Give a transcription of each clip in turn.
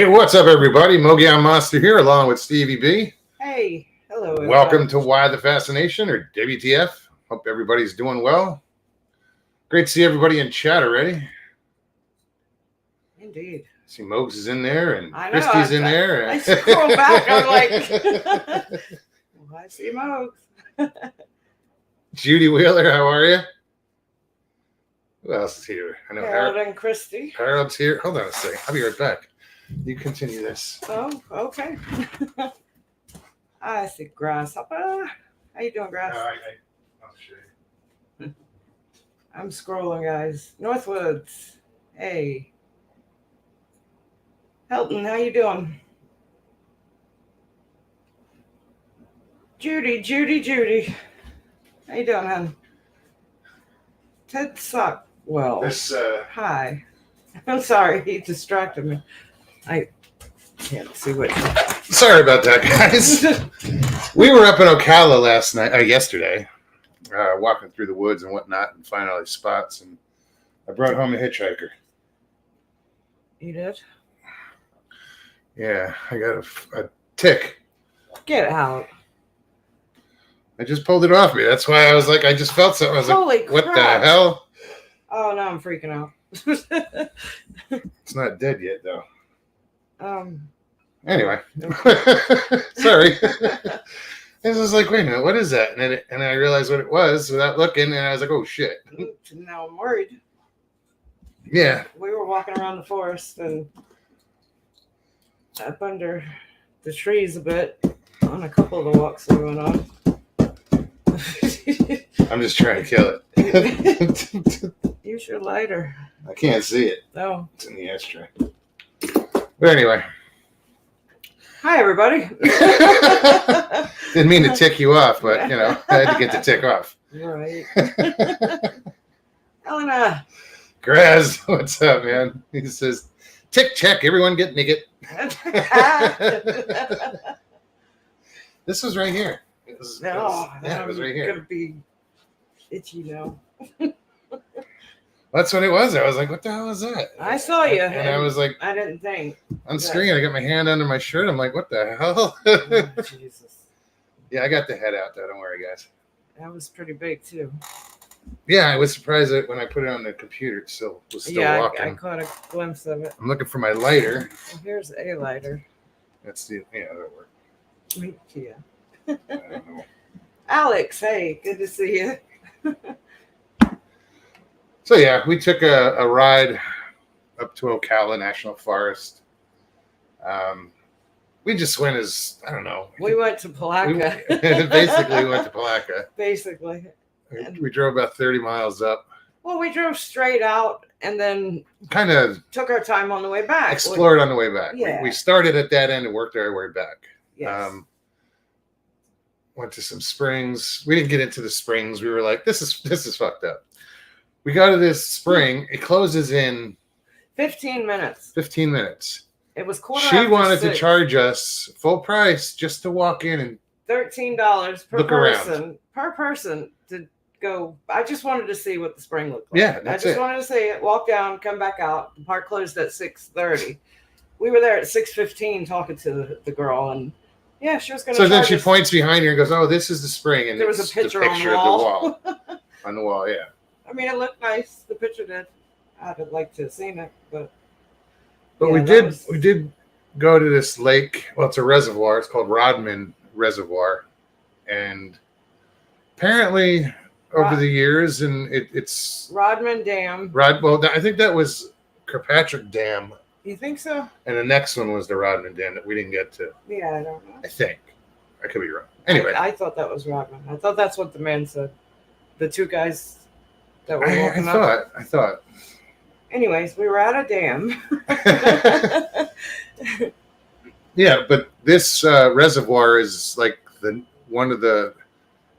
Hey, what's up, everybody? Mogion Monster here, along with Stevie B. Hey, hello. Everybody. Welcome to Why the Fascination, or WTF. Hope everybody's doing well. Great to see everybody in chat already. Indeed. See, Mogs is in there, and I know, Christy's in there. I scroll back, I'm like, well, I see Mogs. Judy Wheeler, how are you? Who else is here? I know Harold and Christy. Harold's here. Hold on a second. I'll be right back. You continue this. Oh, okay. I see Grasshopper. How you doing, Grass? I'll show you. I'm scrolling, guys. Northwoods. Hey. Helton, how you doing? Judy. How you doing, hon? Ted Sockwell. Hi. I'm sorry, he distracted me. I can't see what. Sorry about that, guys. We were up in Ocala yesterday, walking through the woods and whatnot, and finding all these spots. And I brought home a hitchhiker. You did? Yeah, I got a tick. Get out. I just pulled it off me. That's why I was like, I just felt something. I was Holy like, what crap. the hell? Oh, now I'm freaking out. It's not dead yet, though. Anyway, sorry. I was like, wait a minute, what is that? And I realized what it was without looking, and I was like, oh shit. Now I'm worried. Yeah. We were walking around the forest and up under the trees a bit on a couple of the walks we went on. I'm just trying to kill it. Use your lighter. I can't see it. Oh. It's in the ashtray. But anyway. Hi, everybody. Didn't mean to tick you off, but, you know, I had to get the tick off. Right. Elena. Graz, what's up, man? He says, tick check, everyone get naked. This was right here. It was right here. Gonna be itchy now. That's what it was. I was like, what the hell is that? I saw you. And I was like, I didn't think. on screen, I got my hand under my shirt. I'm like, what the hell? Oh, Jesus. Yeah, I got the head out, though. Don't worry, guys. That was pretty big, too. Yeah, I was surprised that when I put it on the computer, it was still walking. I caught a glimpse of it. I'm looking for my lighter. Well, here's a lighter. That'll work. Me too. I don't know. Alex, hey, good to see you. So yeah, we took a ride up to Ocala National Forest. We just went I don't know. We went to Palaca. Basically, we went to Palaca. Basically. We drove about 30 miles up. Well, we drove straight out and then kind of took our time on the way back. Explored on the way back. Yeah. We started at that end and worked our way back. Yes. Went to some springs. We didn't get into the springs. We were like, this is fucked up. We go to this spring. It closes in 15 minutes. 15 minutes. It was quarter She after wanted 6. to charge us full price just to walk in and $13 per look person. around. Per person to go. I just wanted to see what the spring looked like. Yeah, that's I just wanted to see it, walk down, come back out. The park closed at 6:30. We were there at 6:15 talking to the girl, and yeah, she was going to. So then she points behind her and goes, "Oh, this is the spring." And there was a picture on the wall. On the wall, yeah. I mean, it looked nice. The picture did. I'd have liked to have seen it, but yeah, we did go to this lake. Well, it's a reservoir. It's called Rodman Reservoir, and apparently over the years, and it's Rodman Dam. Well, I think that was Kirkpatrick Dam. You think so? And the next one was the Rodman Dam that we didn't get to. Yeah, I don't know. I think. I could be wrong. Anyway. I thought that was Rodman. I thought that's what the man said. The two guys that were walking up. I thought. Anyways, we were at a dam. Yeah, but this reservoir is like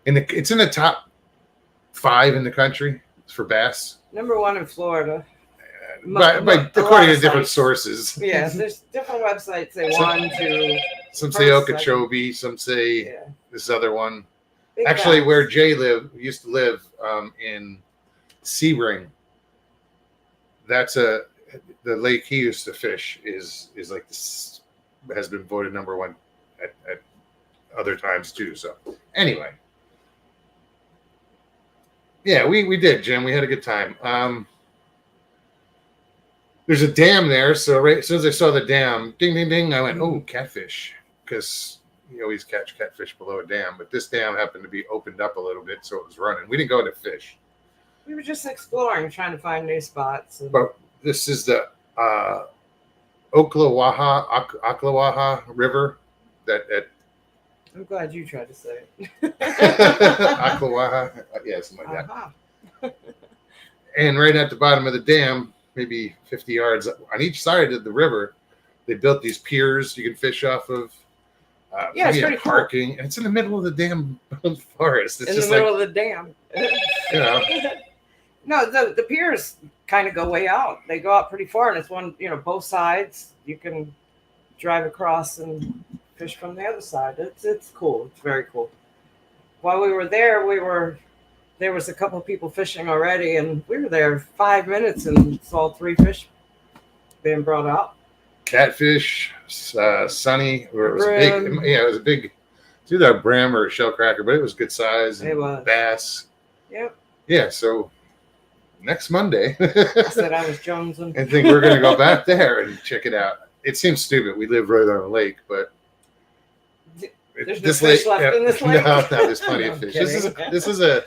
it's in the top 5 in the country for bass. Number 1 in Florida. According to different sources. Yeah, there's different websites say 1, 2. Some say Okeechobee, some say this other one. Big Actually, bass. where Jay used to live in Sebring. the lake he used to fish is like this, has been voted number one at other times too. So anyway, yeah, we did, Jim. We had a good time. There's a dam there, so right as soon as I saw the dam, ding ding ding, I went, oh, catfish, because you always catch catfish below a dam. But this dam happened to be opened up a little bit, so it was running. We didn't go to fish. We were just exploring, trying to find new spots. And But this is the Ocklawaha River that I'm glad you tried to say it. Ocklawaha, yeah, something like that. Uh-huh. And right at the bottom of the dam, maybe 50 yards on each side of the river, they built these piers you can fish off of. Yeah, it's plenty of pretty cool. parking, and it's in the middle of the damn forest. It's In the just middle like, of the dam. you know, No, the piers kind of go way out. They go out pretty far, and it's one, both sides. You can drive across and fish from the other side. It's cool. It's very cool. While we were there, there was a couple of people fishing already, and we were there 5 minutes and saw 3 fish being brought out. catfish, sunny, or it was Brim. big. Yeah, it was a big. It's either a brim or a shell cracker, but it was good size. It was. Bass. Yep. Yeah, so next Monday, I said I was jonesing. I think we're gonna go back there and check it out. It seems stupid. We live right on a lake, but There's no fish left in this lake? No, there's plenty I'm of fish. kidding. This is a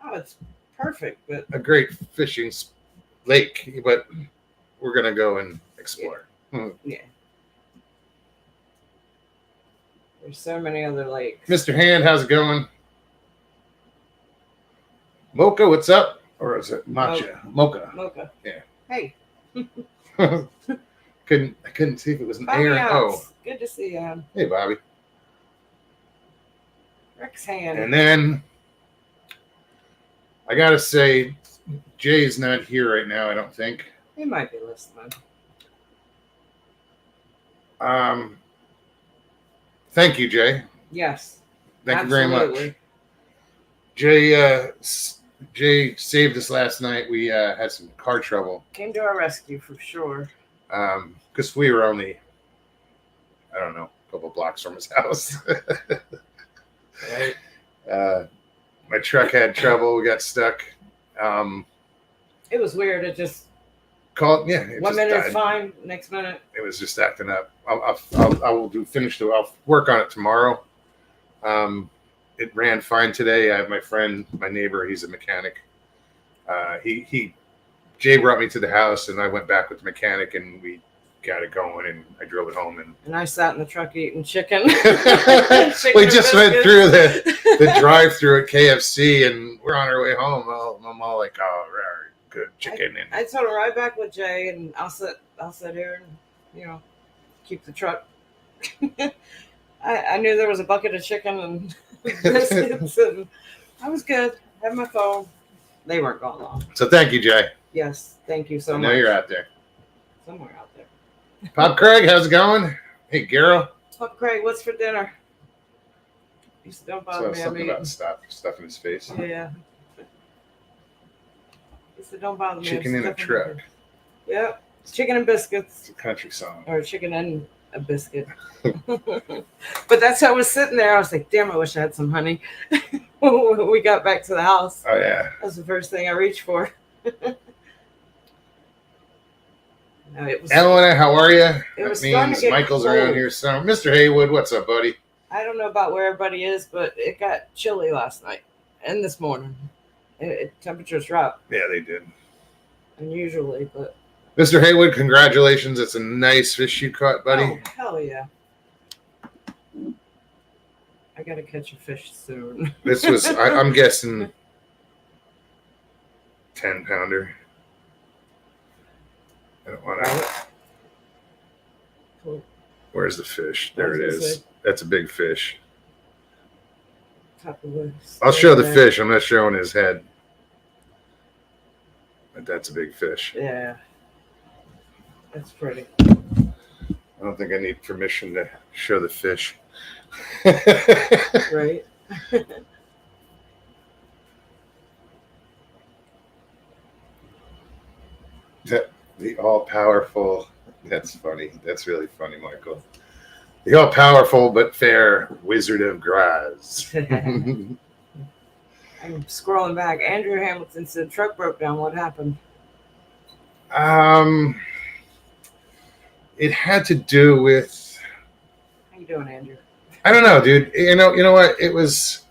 Oh, it's perfect, but great fishing lake, but we're gonna go and explore. yeah. There's so many other lakes. Mr. Hand, how's it going? Mocha, what's up? Or is it matcha? Mocha. Mocha. Yeah. Hey. I couldn't see if it was an Bobby Aaron. Oh, Ounce. Good to see you. hey Bobby. Rick's hand. And then I gotta say, Jay's not here right now, I don't think. He might be listening. Thank you, Jay. Yes. Thank you very much. absolutely. Jay saved us last night. We had some car trouble Came to our rescue for sure. because we were only, I don't know, a couple blocks from his house. Right. My truck had trouble. We got stuck. It was weird. It just Called, yeah. It 1 just minute died. is fine. Next minute. It was just acting up. I'll work on it tomorrow. It ran fine today. I have my friend, my neighbor. He's a mechanic. Jay brought me to the house, and I went back with the mechanic, and we got it going, and I drove it home. And And I sat in the truck eating chicken. we Chicken just and went biscuits. through the drive-through at KFC, and we're on our way home. I'm all like, oh, good chicken. And I told him right back with Jay, and I'll sit here and keep the truck. I knew there was a bucket of chicken and biscuits, and I was good. I had my phone. They weren't gone long. So thank you, Jay. Yes, thank you so I much. know you're out there. Somewhere out there. Pop Craig, how's it going? Hey, Garrow. Pop Craig, what's for dinner? You still bother So me. I'm something eating. about stuff in his face. Yeah. He said, "Don't bother me." I'm Chicken in a stuffing truck. it." Yep. Chicken and biscuits. It's a country song. Or chicken and a biscuit. But that's how I was sitting there. I was like, damn, I wish I had some honey. When we got back to the house, Oh yeah. that was the first thing I reached for. No, it was, Eleanor, how are you? It That was starting means to get Michael's cold. around here. So, Mr. Haywood, what's up, buddy? I don't know about where everybody is, but it got chilly last night and this morning. Temperatures dropped Yeah, they did. unusually, but Mr. Haywood, congratulations. It's a nice fish you caught, buddy. oh, hell yeah. I gotta catch a fish soon. This was, I'm guessing, 10-pounder. I don't want to. Cool. Where's the fish? There it I was gonna is. That's a big fish. Top of the I'll show the there. fish. I'm not showing his head. But that's a big fish. Yeah. That's pretty. I don't think I need permission to show the fish. Right? The all-powerful. That's funny. That's really funny, Michael. The all-powerful but fair Wizard of Graz. I'm scrolling back. Andrew Hamilton said truck broke down. What happened? um, it had to do with. How you doing, Andrew? I don't know, dude. You know what? It was.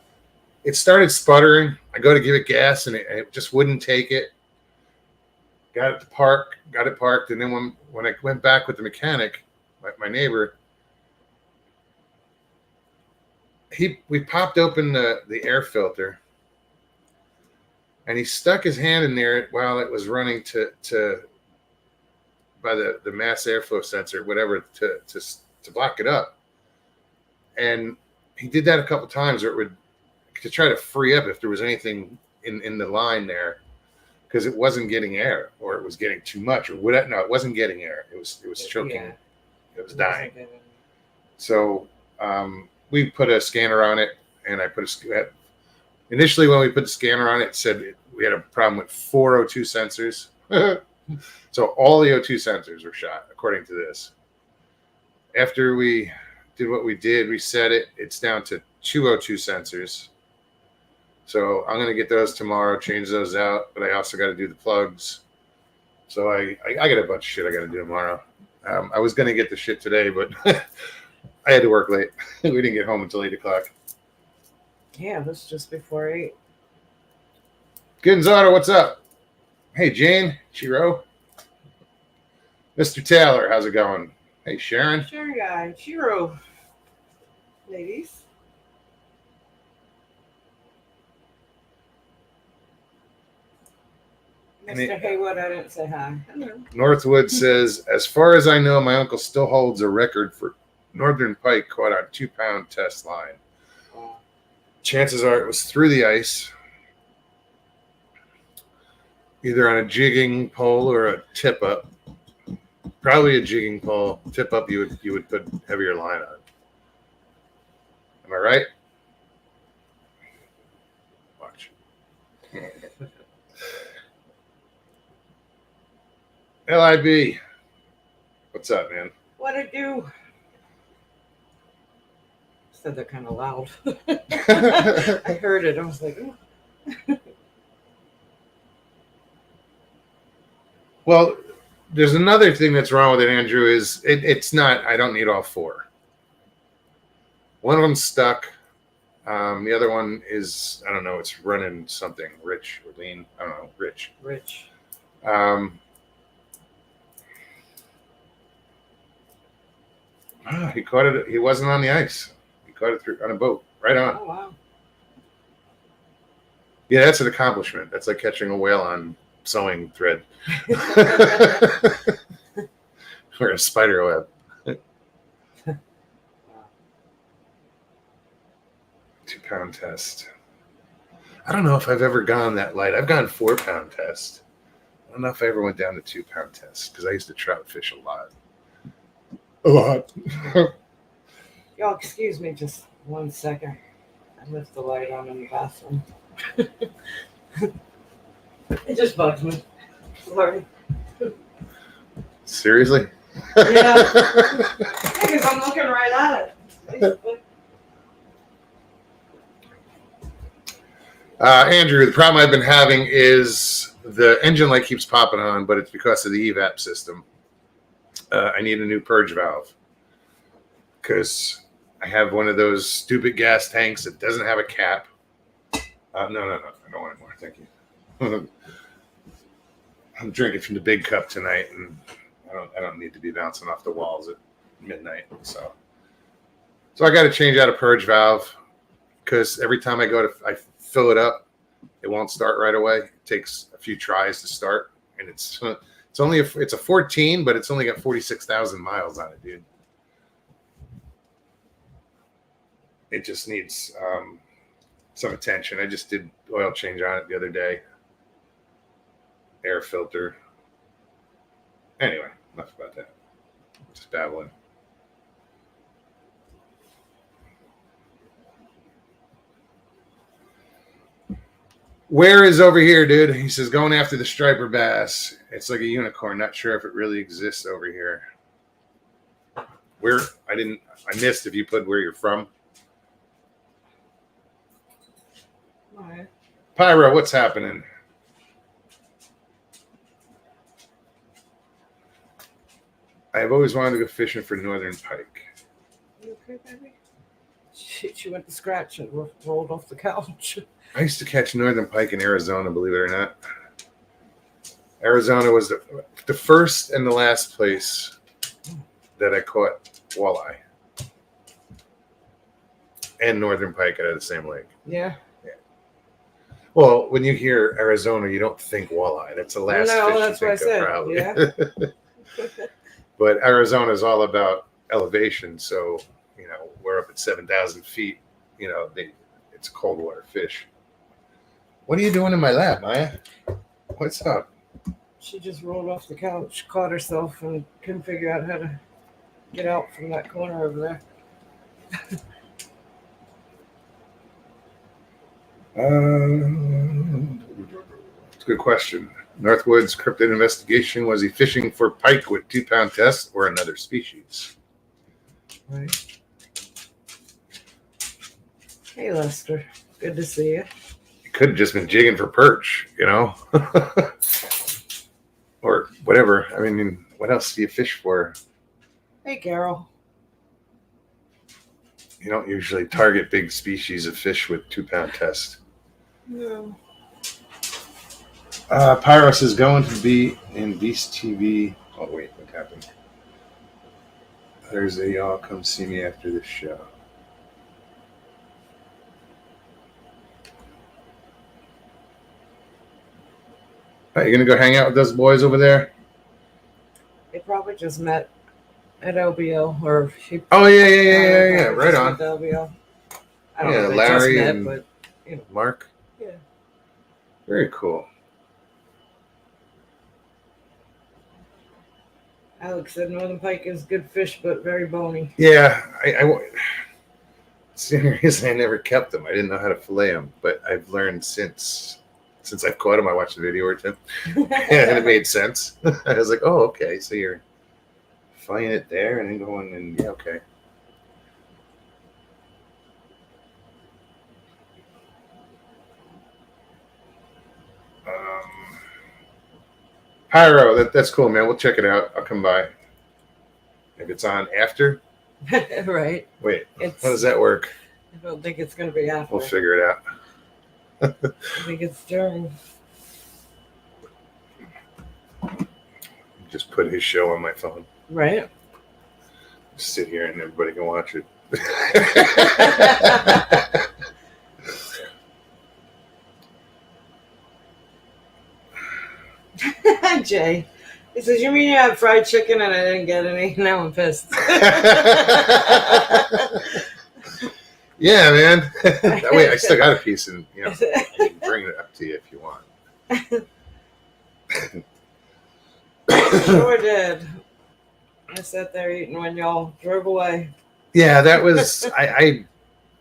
It started sputtering. I go to give it gas, and it just wouldn't take it. Got it to park. Got it parked, and then when I went back with the mechanic, my neighbor, we popped open the air filter, and he stuck his hand in there while it was running to by the mass airflow sensor, whatever, to block it up. And he did that a couple times, or it would to try to free up if there was anything in the line there, because it wasn't getting air, or it was getting too much, or whatever. No, it wasn't getting air. It was choking. Yeah. It was dying. So we put a scanner on it, and I put initially when we put the scanner on it, it said we had a problem with 4 O2 sensors. So all the O2 sensors were shot, according to this. After we did what we did, we set it. It's down to 2 O2 sensors. So I'm going to get those tomorrow, change those out. But I also got to do the plugs. So I got a bunch of shit I got to do tomorrow. I was going to get the shit today, but I had to work late. We didn't get home until 8 o'clock. Yeah, this is just before 8. Gonzalo, what's up? Hey, Jane, Chiro. Mr. Taylor, how's it going? Hey, Sharon. Sure, guy. Shiro. Ladies. Mr. Haywood, I didn't say hi. Hello. Northwood says, as far as I know, my uncle still holds a record for northern pike caught on 2-pound test line. Chances are it was through the ice, either on a jigging pole or a tip up. Probably a jigging pole. Tip up, you would put heavier line on. Am I right? Watch. LIB, what's up, man? What it do? Said that kind of loud. I heard it. I was like, oh. Well, there's another thing that's wrong with it, Andrew, is it's not, I don't need all 4. One of them's stuck. The other one is, I don't know, it's running something rich or lean. I don't know, rich. Rich. He caught it. He wasn't on the ice. He caught it on a boat. Right on. Oh, wow. Yeah, that's an accomplishment. That's like catching a whale on sewing thread. Or a spider web. 2-pound test. I don't know if I've ever gone that light. I've gone 4-pound test. I don't know if I ever went down to 2-pound test because I used to trout fish a lot. Y'all, excuse me just 1 second. I left the light on in the bathroom. It just bugs me. Sorry. Seriously? Yeah. Because I'm looking right at it. Andrew, the problem I've been having is the engine light keeps popping on, but it's because of the evap system. I need a new purge valve because I have one of those stupid gas tanks that doesn't have a cap. No, I don't want it more. Thank you. I'm drinking from the big cup tonight, and I don't need to be bouncing off the walls at midnight. So I got to change out a purge valve because every time I fill it up, it won't start right away. It takes a few tries to start, and it's a 14, but it's only got 46,000 miles on it, dude. It just needs some attention. I just did oil change on it the other day. Air filter. Anyway, enough about that. Just babbling. Where is over here, dude? He says, going after the striper bass. It's like a unicorn. Not sure if it really exists over here. Where? I missed if you put where you're from. All right. Pyro, what's happening? I've always wanted to go fishing for northern pike. You okay, baby? She went to scratch and rolled off the couch. I used to catch northern pike in Arizona, believe it or not. Arizona was the first and the last place that I caught walleye and northern pike out of the same lake. Yeah. Well, when you hear Arizona, you don't think walleye. That's the last fish that's you what I think said. of, probably. Yeah. But Arizona is all about elevation. So, we're up at 7,000 feet. It's a cold water fish. What are you doing in my lap, Maya? What's up? She just rolled off the couch, caught herself, and couldn't figure out how to get out from that corner over there. It's a good question. Northwood's cryptid investigation. Was he fishing for pike with 2-pound test or another species? Right. Hey, Lester. Good to see you. He could have just been jigging for perch, or whatever. I mean, what else do you fish for? Hey, Carol. You don't usually target big species of fish with 2-pound test. No. Pyros is going to be in Beast TV. Oh, wait, what happened? Thursday, y'all come see me after this show. All right, you going to go hang out with those boys over there? They probably just met at LBO, or she. Oh, yeah. Right on. LBO. I don't Yeah, know if they Larry just met, and but Mark. yeah. Very cool. Alex said northern pike is good fish, but very bony. Yeah, it's the only reason I never kept them. I didn't know how to fillet them, but I've learned since I've caught them. I watched a video or two, and it made sense. I was like, oh, okay, so you're filleting it there and then going and yeah, okay. Pyro, that's cool, man. We'll check it out. I'll come by. If it's on after. Right. Wait, how does that work? I don't think it's going to be after. We'll figure it out. I think it's during. Just put his show on my phone. Right. Just sit here and everybody can watch it. Jay. He says, you mean you had fried chicken and I didn't get any? Now I'm pissed. Yeah, man. That way I still got a piece and I can bring it up to you if you want. Sure did. I sat there eating when y'all drove away. Yeah, that was I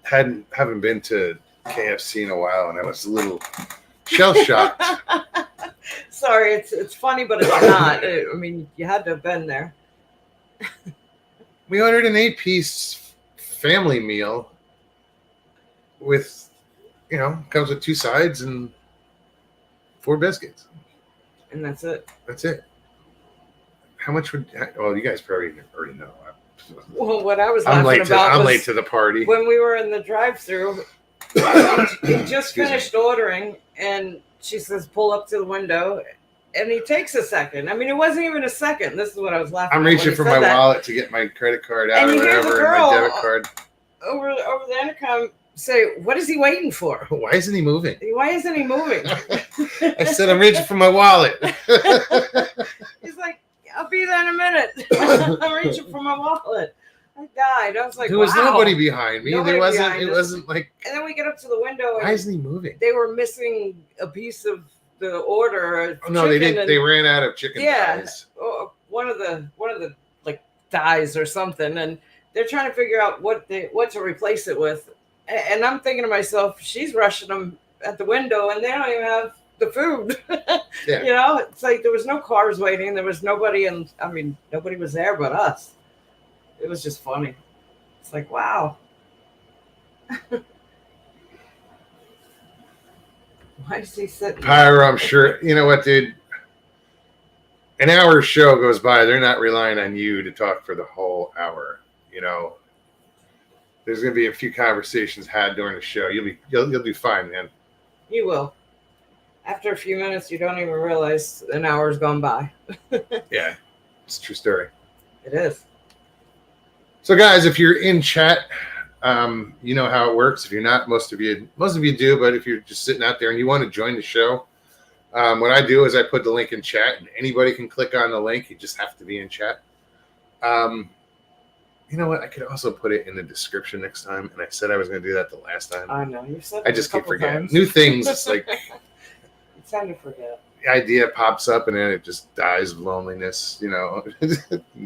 haven't been to KFC in a while and I was a little shell shocked. Sorry, it's funny, but it's not. I mean, you had to have been there. We ordered an 8-piece family meal with, comes with 2 sides and 4 biscuits. And that's it. That's it. How much would? Well, you guys probably already know. Well, what I was laughing about I'm was late to the party. when we were in the drive-thru. He just finished ordering, and she says, "Pull up to the window." And he takes a second. I mean, it wasn't even a second. This is what I was laughing. I'm reaching for my wallet to get my credit card out or whatever, and my debit card. Over the intercom, say, "What is he waiting for? Why isn't he moving? Why isn't he moving?" I said, "I'm reaching for my wallet." He's like, "I'll be there in a minute." I'm reaching for my wallet. I died. I was like, there was wow. Nobody behind me. Nobody there wasn't. behind It us. wasn't like. And then we get up to the window. Why isn't he moving? They were missing a piece of the order. Oh, no, they didn't. They ran out of chicken thighs. One of the like thighs or something, and they're trying to figure out what to replace it with. And I'm thinking to myself, she's rushing them at the window, and they don't even have the food. Yeah. You know, it's like there was no cars waiting. There was nobody, and I mean, nobody was there but us. It was just funny. It's like, wow. Why is he sitting? Pyro, I'm sure. You know what, dude? An hour show goes by. They're not relying on you to talk for the whole hour. You know, there's going to be a few conversations had during the show. You'll do fine, man. You will. After a few minutes, you don't even realize an hour's gone by. Yeah, it's a true story. It is. So, guys, if you're in chat, you know how it works. If you're not, most of you do. But if you're just sitting out there and you want to join the show, what I do is I put the link in chat, and anybody can click on the link. You just have to be in chat. You know what? I could also put it in the description next time. And I said I was going to do that the last time. I know. You said I it just a keep couple forgetting. times. New things. It's like It's time to forget. the idea pops up and then it just dies of loneliness, you know,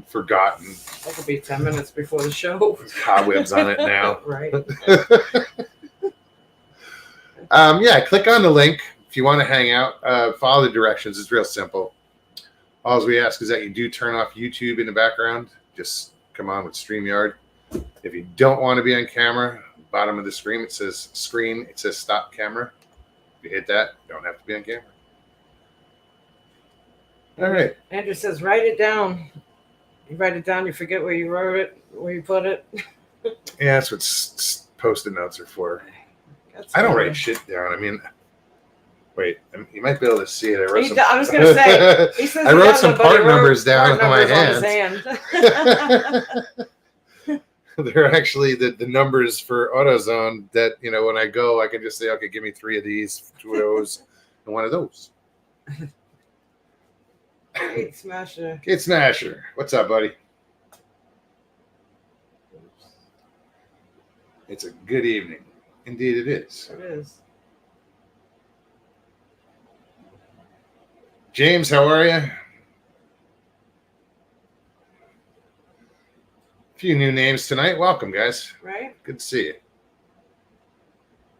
forgotten. That could be 10 minutes before the show. Cobwebs on it now. Right. Yeah, click on the link if you want to hang out. Follow the directions. It's real simple. All we ask is that you do turn off YouTube in the background. Just come on with StreamYard. If you don't want to be on camera, bottom of the screen it says stop camera. If you hit that, you don't have to be on camera. All right. Andrew says, write it down. You write it down, you forget where you wrote it, where you put it. Yeah, that's what post-it notes are for. I don't write shit down. I mean, wait, you might be able to see it. I was going to say, he says I wrote some part numbers down on my hands. They're actually the numbers for AutoZone that, you know, when I go, I can just say, okay, give me 3 of these, 2 of those, and 1 of those. Kate Smasher. Kate Smasher. What's up, buddy? It's a good evening. Indeed it is. It is. James, how are you? A few new names tonight. Welcome, guys. Right? Good to see you.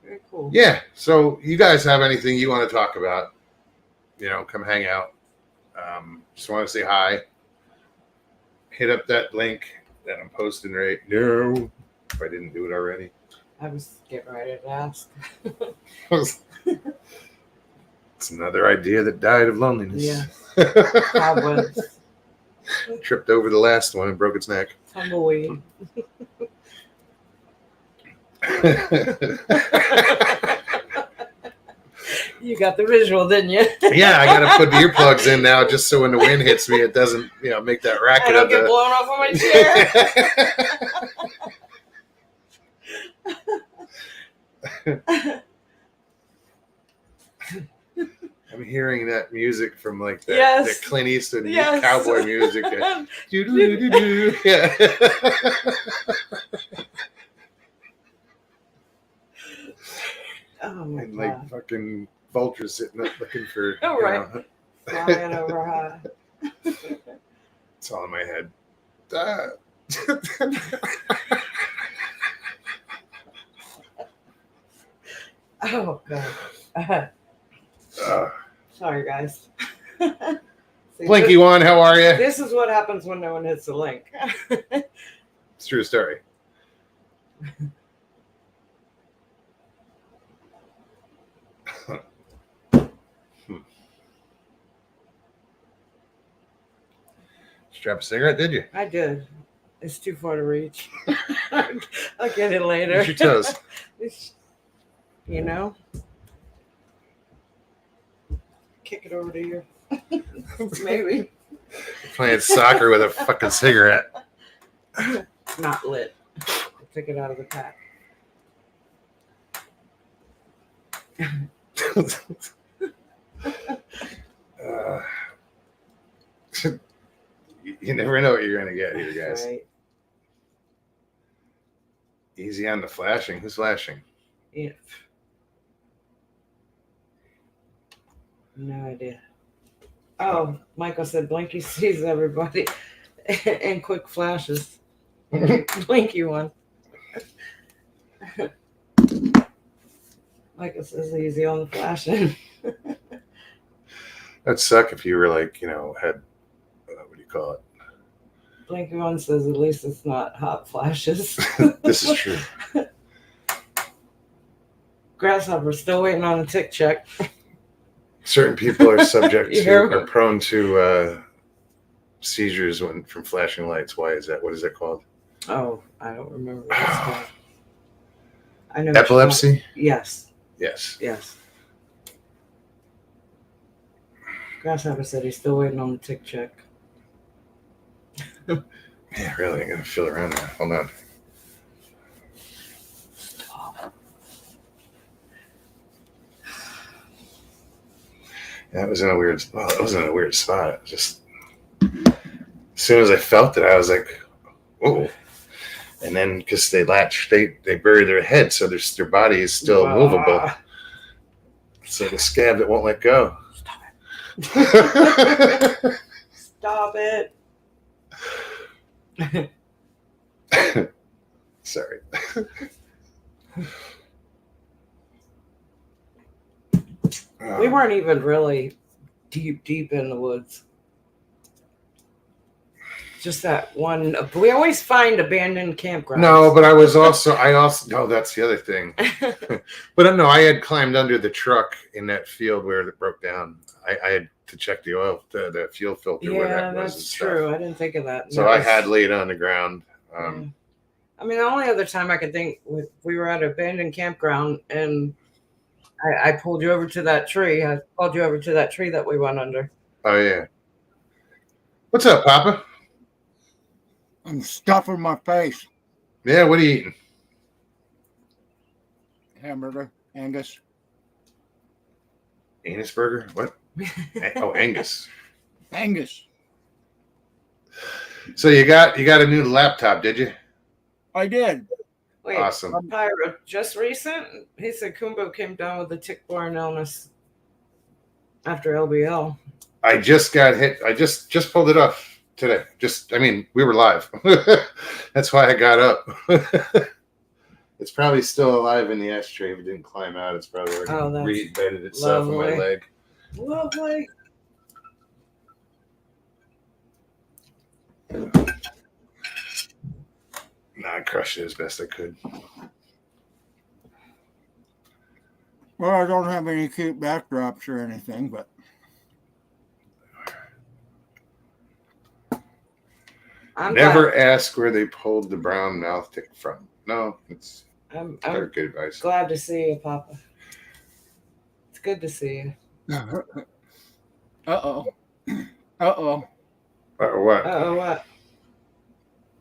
Very cool. Yeah. So you guys have anything you want to talk about? You know, come hang out. Just want to say hi. Hit up that link that I'm posting right now. If I didn't do it already. I was getting ready to ask. It's another idea that died of loneliness. Yeah. Cobwebs. Tripped over the last one and broke its neck. Tumbleweed. You got the visual, didn't you? Yeah, I got to put the earplugs in now just so when the wind hits me, it doesn't, you know, make that racket. I don't get blown off of my chair. I'm hearing that music from like that, Yes. that Clint Eastwood Yes. cowboy music. Do-do-do-do-do. Yeah. Oh my And god. like fucking vultures sitting up looking for. Oh, you right. know, Flying over high. it's all in my head. Ah. Oh god. Sorry guys. See, Blinky one, how are you? This is what happens when no one hits the link. It's a true story. Strap a cigarette, did you? I did. It's too far to reach. I'll get it later. Use your toes. You know? Kick it over to you. Maybe. Playing soccer with a fucking cigarette. Not lit. I took it out of the pack. You never know what you're going to get here, guys. Right. Easy on the flashing. Who's flashing? Yeah. No idea. Oh, Michael said Blinky sees everybody in quick flashes. Blinky one. Like it says easy on the flashing. That'd suck if you were like, had what do you call it? Blinky one says at least it's not hot flashes. This is true. Grasshopper still waiting on a tick check. Certain people are subject You to, hear me? are prone to seizures from flashing lights. Why is that? What is that called? Oh, I don't remember what it's called. I know. what Epilepsy? Yes. Yes. Yes. Grasshopper said he's still waiting on the tick check. Yeah, really. I gotta feel around there. Hold on. Yeah, it was in a weird. Well, it wasn't in a weird spot. It just as soon as I felt it, I was like, "Oh!" And then because they bury their head, so their body is still movable. So the scab that won't let go. Stop it. Sorry. We weren't even really deep in the woods. Just that one. We always find abandoned campgrounds. No, but I also no, that's the other thing. But no, I had climbed under the truck in that field where it broke down. I had to check the oil, the fuel filter where Yeah, that was. that's true. I didn't think of that. So I had laid on the ground. Yeah. I mean, the only other time I could think, we were at an abandoned campground, and I pulled you over to that tree. I called you over to that tree that we went under. Oh yeah. What's up, Papa? I'm stuffing my face. Yeah, what are you eating? Hamburger, Angus. Angus burger? What? Oh, Angus. Angus. So you got a new laptop, did you? I did. Wait, Awesome. Pyro, just recent? He said Kumbo came down with a tick-borne illness after LBL. I just got hit. I just pulled it off today. We were live. That's why I got up. It's probably still alive in the ashtray. If it didn't climb out, it's probably already re-embedded itself in my leg. Lovely. I crushed it as best I could. Well, I don't have any cute backdrops or anything, but Never ask where they pulled the brown mouth tick from. No, it's I'm good advice. glad to see you, Papa. It's good to see you. Uh-oh. What? What?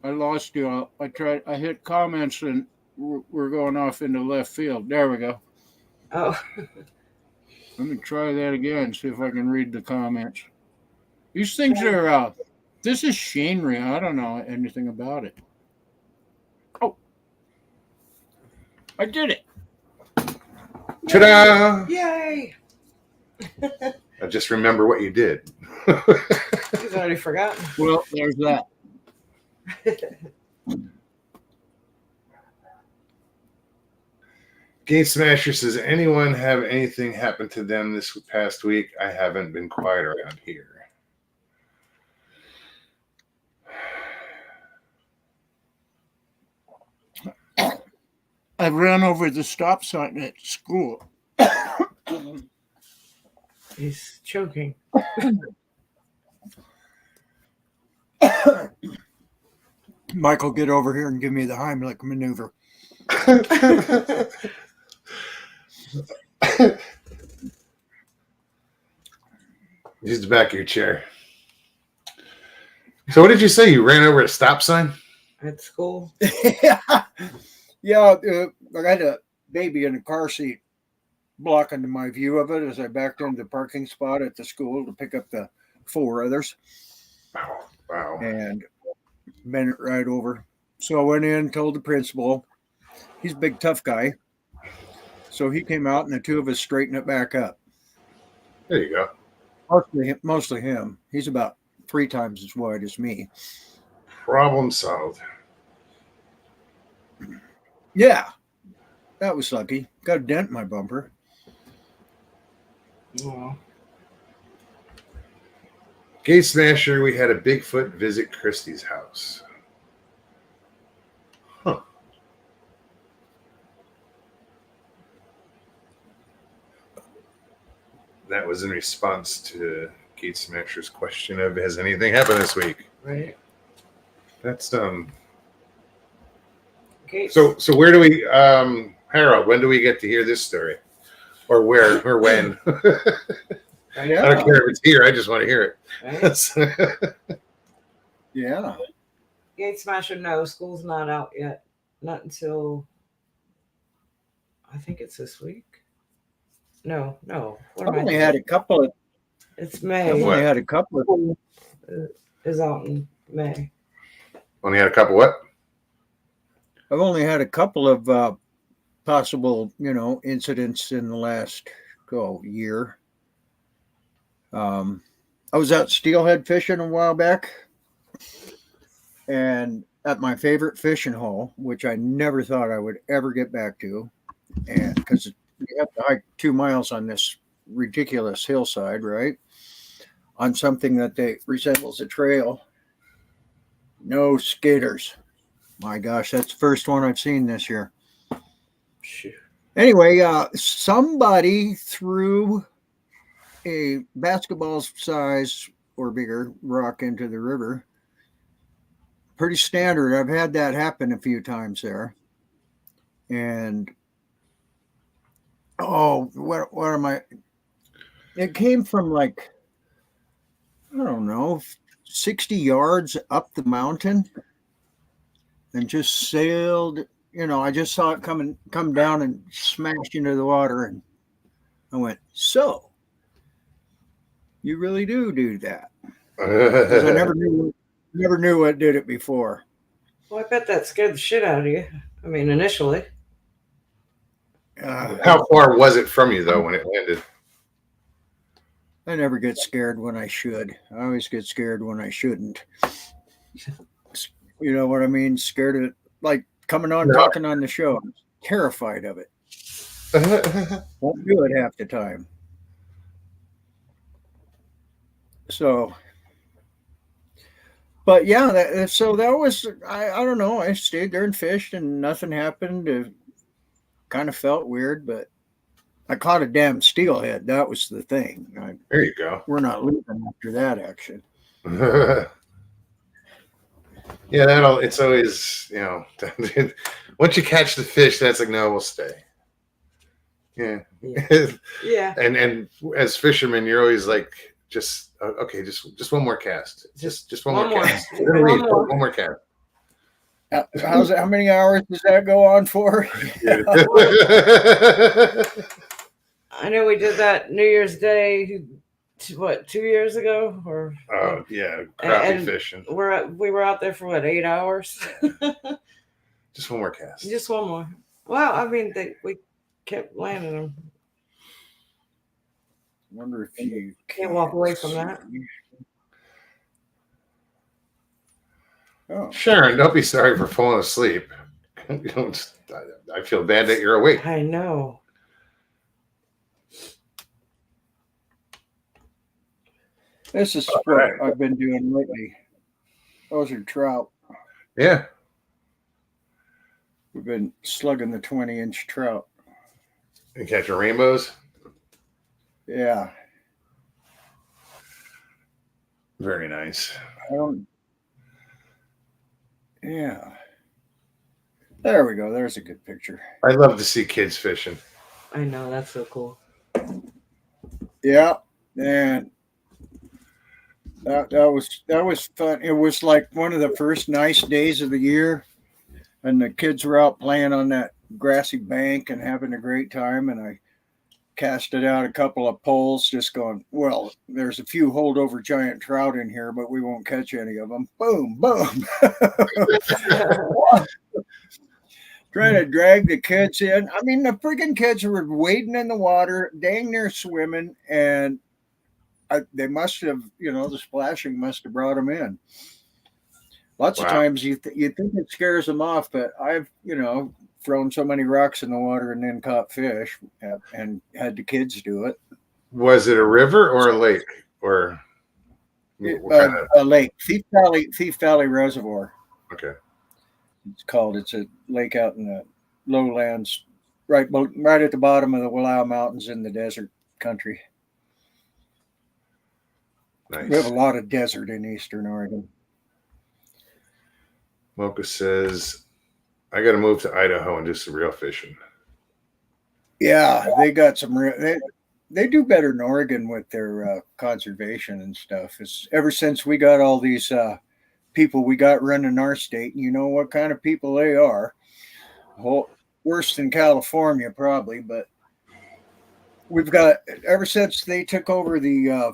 I lost you. I hit comments and we're going off into left field. There we go. Oh. Let me try that again, see if I can read the comments. These things are, this is Scenery. I don't know anything about it. Oh. I did it. Ta-da! Yay! I just remember what you did. He's already forgotten. Well, there's that. Game Smasher says, anyone have anything happen to them this past week? I haven't been quiet around here. I ran over the stop sign at school. He's choking. Michael, get over here and give me the Heimlich maneuver. Use the back of your chair. So what did you say? You ran over a stop sign? At school? Yeah, I had a baby in a car seat blocking my view of it as I backed into the parking spot at the school to pick up the 4 others. Wow. And bent it right over. So I went in, told the principal. He's a big, tough guy. So he came out and the 2 of us straightened it back up. There you go. Mostly him. He's about 3 times as wide as me. Problem solved. Yeah. That was lucky. Got a dent in my bumper. Well, Gate Smasher, we had a Bigfoot visit Christie's house. Huh. That was in response to Gate Smasher's question of has anything happened this week? right. That's Okay. so where do we Harold, when do we get to hear this story? Or where or when? I don't care if it's here, I just want to hear Right. it. Yeah. Gate Smasher, no, school's not out yet. Not until I think it's this week. No. What I've am I only thinking? had a couple of. It's I've May. only had a couple of. Is out in May. Only had a couple what? I've only had a couple of possible, incidents in the last year. I was out steelhead fishing a while back, and at my favorite fishing hole, which I never thought I would ever get back to, and because you have to hike 2 miles on this ridiculous hillside, right? On something that resembles a trail. No skaters. My gosh, that's the first one I've seen this year. Shoot. Anyway, somebody threw a basketball size or bigger rock into the river. Pretty standard. I've had that happen a few times there. And what am I? It came from I don't know, 60 yards up the mountain and just sailed. I just saw it come down and smashed into the water, and I went, so you really do that? Because I never knew what did it before. Well, I bet that scared the shit out of you. I mean, initially. How far was it from you though when it landed? I never get scared when I should. I always get scared when I shouldn't. You know what I mean? Scared of like coming on talking on the show. I'm terrified of it. Won't do it half the time. So, but yeah, so that was I don't know. I stayed there and fished, and nothing happened. It kind of felt weird, but I caught a damn steelhead. That was the thing. There you go. We're not leaving after that action. Yeah, it's always, once you catch the fish, that's like, no, we'll stay. Yeah. Yeah. And as fishermen, you're always like, just okay, just one more cast. Just one more cast. One more cast. How many hours does that go on for? I know we did that New Year's Day, 2 years ago, or oh yeah, crappie fishing. We were out there for 8 hours. Just one more cast. Just one more. Well, I mean, we kept landing them. Wonder if you can't walk away from that. Oh. Sharon, don't be sorry for falling asleep. I feel bad that you're awake. I know. This is what I've been doing lately. Those are trout. Yeah. We've been slugging the 20-inch trout. You catching rainbows? Yeah. Very nice. Yeah. There we go. There's a good picture. I love to see kids fishing. I know, that's so cool. Yeah. And that was fun. It was like one of the first nice days of the year, and the kids were out playing on that grassy bank and having a great time. And I casted out a couple of poles, just going, well, there's a few holdover giant trout in here, but we won't catch any of them. Boom, boom. Trying to drag the kids in. I mean, the freaking kids were wading in the water, dang near swimming, and they must have, the splashing must have brought them in. Lots of times you think it scares them off, but I've, thrown so many rocks in the water and then caught fish, and had the kids do it. Was it a river or a lake or what kind of? A lake, Thief Valley Reservoir. Okay. It's called. It's a lake out in the lowlands, right at the bottom of the Willow Mountains in the desert country. Nice. We have a lot of desert in Eastern Oregon. Mocha says, I got to move to Idaho and do some real fishing. Yeah, they got some real. They do better in Oregon with their conservation and stuff. It's ever since we got all these people we got running our state. You know what kind of people they are. Worse than California, probably. But we've got, ever since they took over the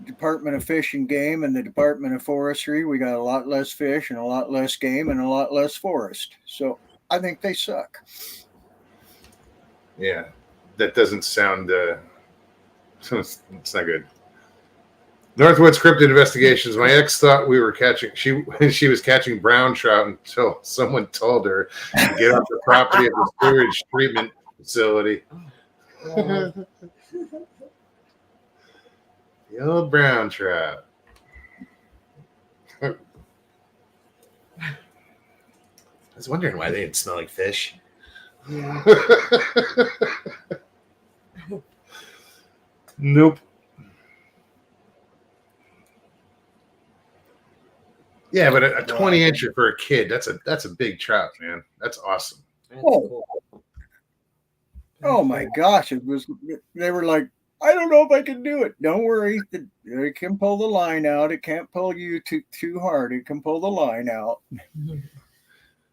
Department of Fish and Game and the Department of Forestry, we got a lot less fish and a lot less game and a lot less forest. So I think they suck. Yeah, that doesn't sound. It's not good. Northwoods Cryptid Investigations. My ex thought we were catching. She was catching brown trout until someone told her to get off the property of the sewage treatment facility. The old brown trout. I was wondering why they didn't smell like fish. Yeah. Nope. Yeah, but a 20-incher for a kid, that's a big trout, man. That's awesome. That's Oh. cool. Oh my gosh, it was. They were like, I don't know if I can do it. Don't worry, it can pull the line out. It can't pull you too hard. It can pull the line out.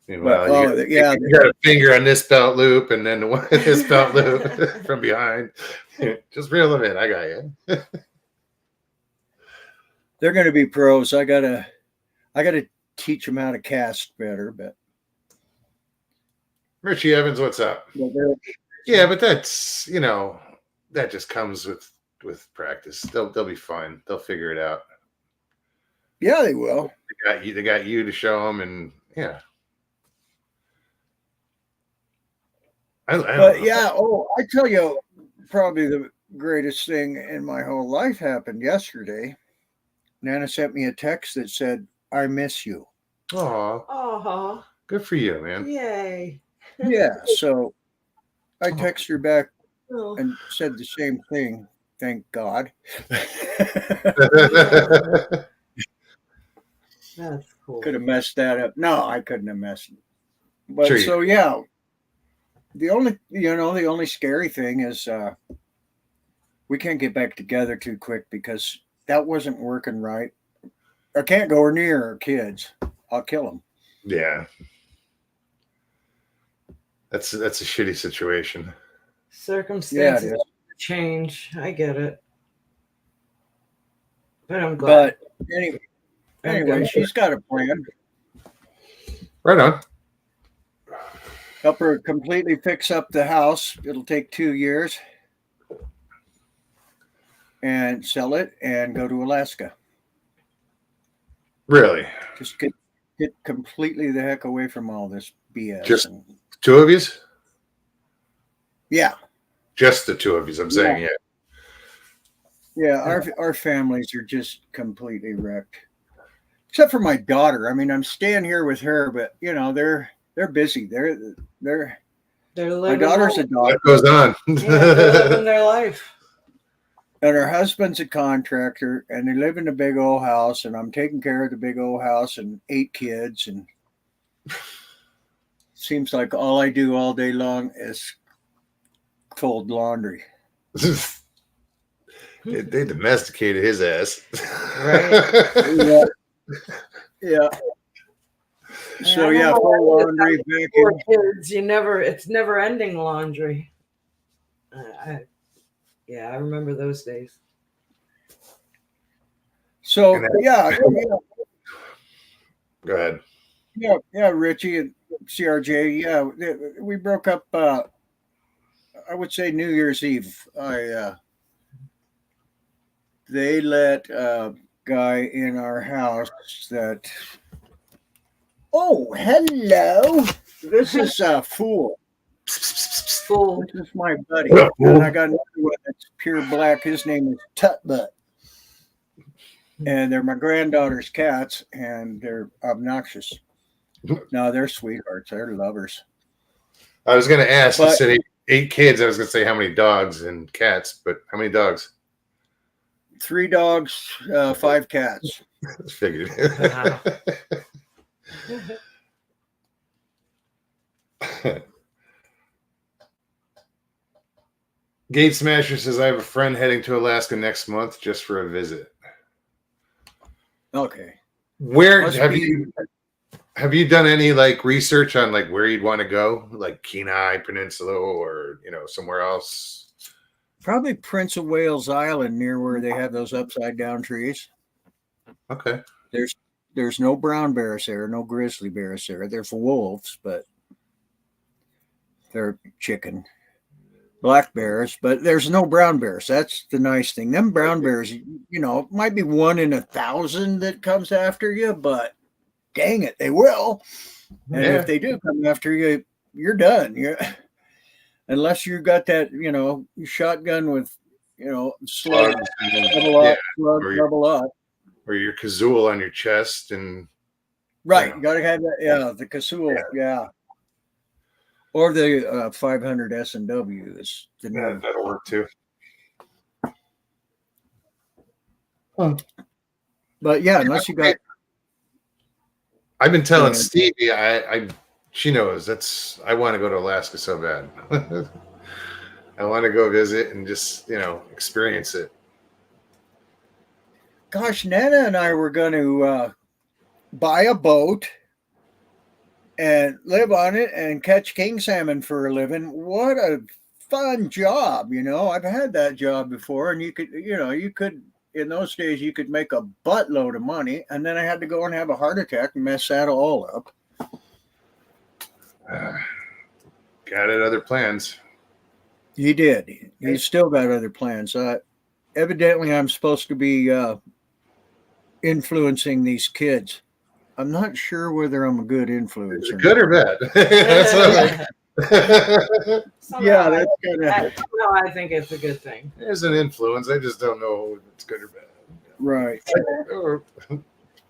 Well, you got a finger on this belt loop and then this belt loop from behind. Just reel them in. I got you. They're going to be pros. I gotta teach them how to cast better. But Richie Evans, what's up? Yeah, but that's that just comes with practice. They'll be fine. They'll figure it out. Yeah, they will. They got you to show them, and yeah. But yeah, I tell you, probably the greatest thing in my whole life happened yesterday. Nana sent me a text that said, "I miss you." Aw, Oh, good for you, man. yay. Yeah, so I texted her back Oh. and said the same thing. Thank God. That's cool. Could have messed that up. No, I couldn't have messed it. But Sure so yeah, the only scary thing is we can't get back together too quick because that wasn't working right. I can't go near our kids. I'll kill them. Yeah. That's a shitty situation. Circumstances Yeah, it is. change. I get it. But I'm glad. But anyway, she's got a plan. Right on. Help her completely fix up the house. It'll take 2 years. And sell it and go to Alaska. Really? Just get completely the heck away from all this BS. Just 2 of you? Yeah. Just the 2 of you, I'm saying, yeah. Yeah, our families are just completely wrecked. Except for my daughter. I mean, I'm staying here with her, but they're busy. They're my living daughter's a What doctor, goes on? they're living their life. and her husband's a contractor, and they live in a big old house, and I'm taking care of the big old house and 8 kids, and seems like all I do all day long is fold laundry. They domesticated his ass. Yeah. Yeah. So I yeah, know full how laundry, Poor vacuum. kids, it's never ending laundry. I remember those days. So And yeah, Go ahead. yeah, Richie and CRJ. Yeah, we broke up. I would say New Year's Eve. They let a guy in our house that. Oh, hello. This is a fool. Full. This is my buddy. Yeah, cool. And I got another one that's pure black. His name is Tut Butt. And they're my granddaughter's cats, and they're obnoxious. No, they're sweethearts. They're lovers. I was going to ask, you But- said eight kids. I was going to say how many dogs and cats, but how many dogs? 3 dogs, 5 cats. I figured. Gate Smasher says, I have a friend heading to Alaska next month just for a visit. Okay. Where Must have be- you done any like research on like where you'd want to go, like Kenai Peninsula or somewhere else? Probably Prince of Wales Island, near where they have those upside down trees. Okay. There's no brown bears there, no grizzly bears there. There's wolves, but they're chicken. Black bears, but there's no brown bears. That's the nice thing. Them brown bears, it might be 1 in 1,000 that comes after you, but dang it, they will. And Yeah. if they do come after you, you're done. Unless you got that, shotgun with, slug, Slugs and double yeah, up, slug, or your- double up. or your kazoo on your chest and Right, Yeah. you gotta have that. Yeah, the Kasul. Yeah. Or the 500 S&W is the yeah, new. that'll work too. But yeah, unless you got I've been telling Yeah. Stevie, she knows I want to go to Alaska so bad. I want to go visit and just, experience it. gosh, Nana and I were going to buy a boat and live on it and catch king salmon for a living. What a fun job, I've had that job before, and you could in those days you could make a buttload of money, and then I had to go and have a heart attack and mess that all up. Got it. Other plans. He did. He's still got other plans. Evidently, I'm supposed to be influencing these kids. I'm not sure whether I'm a good Is influencer. it good or bad? That's what Yeah, that's kind of No, I think it's a good thing. There's an influence. I just don't know if it's good or bad. right. Or-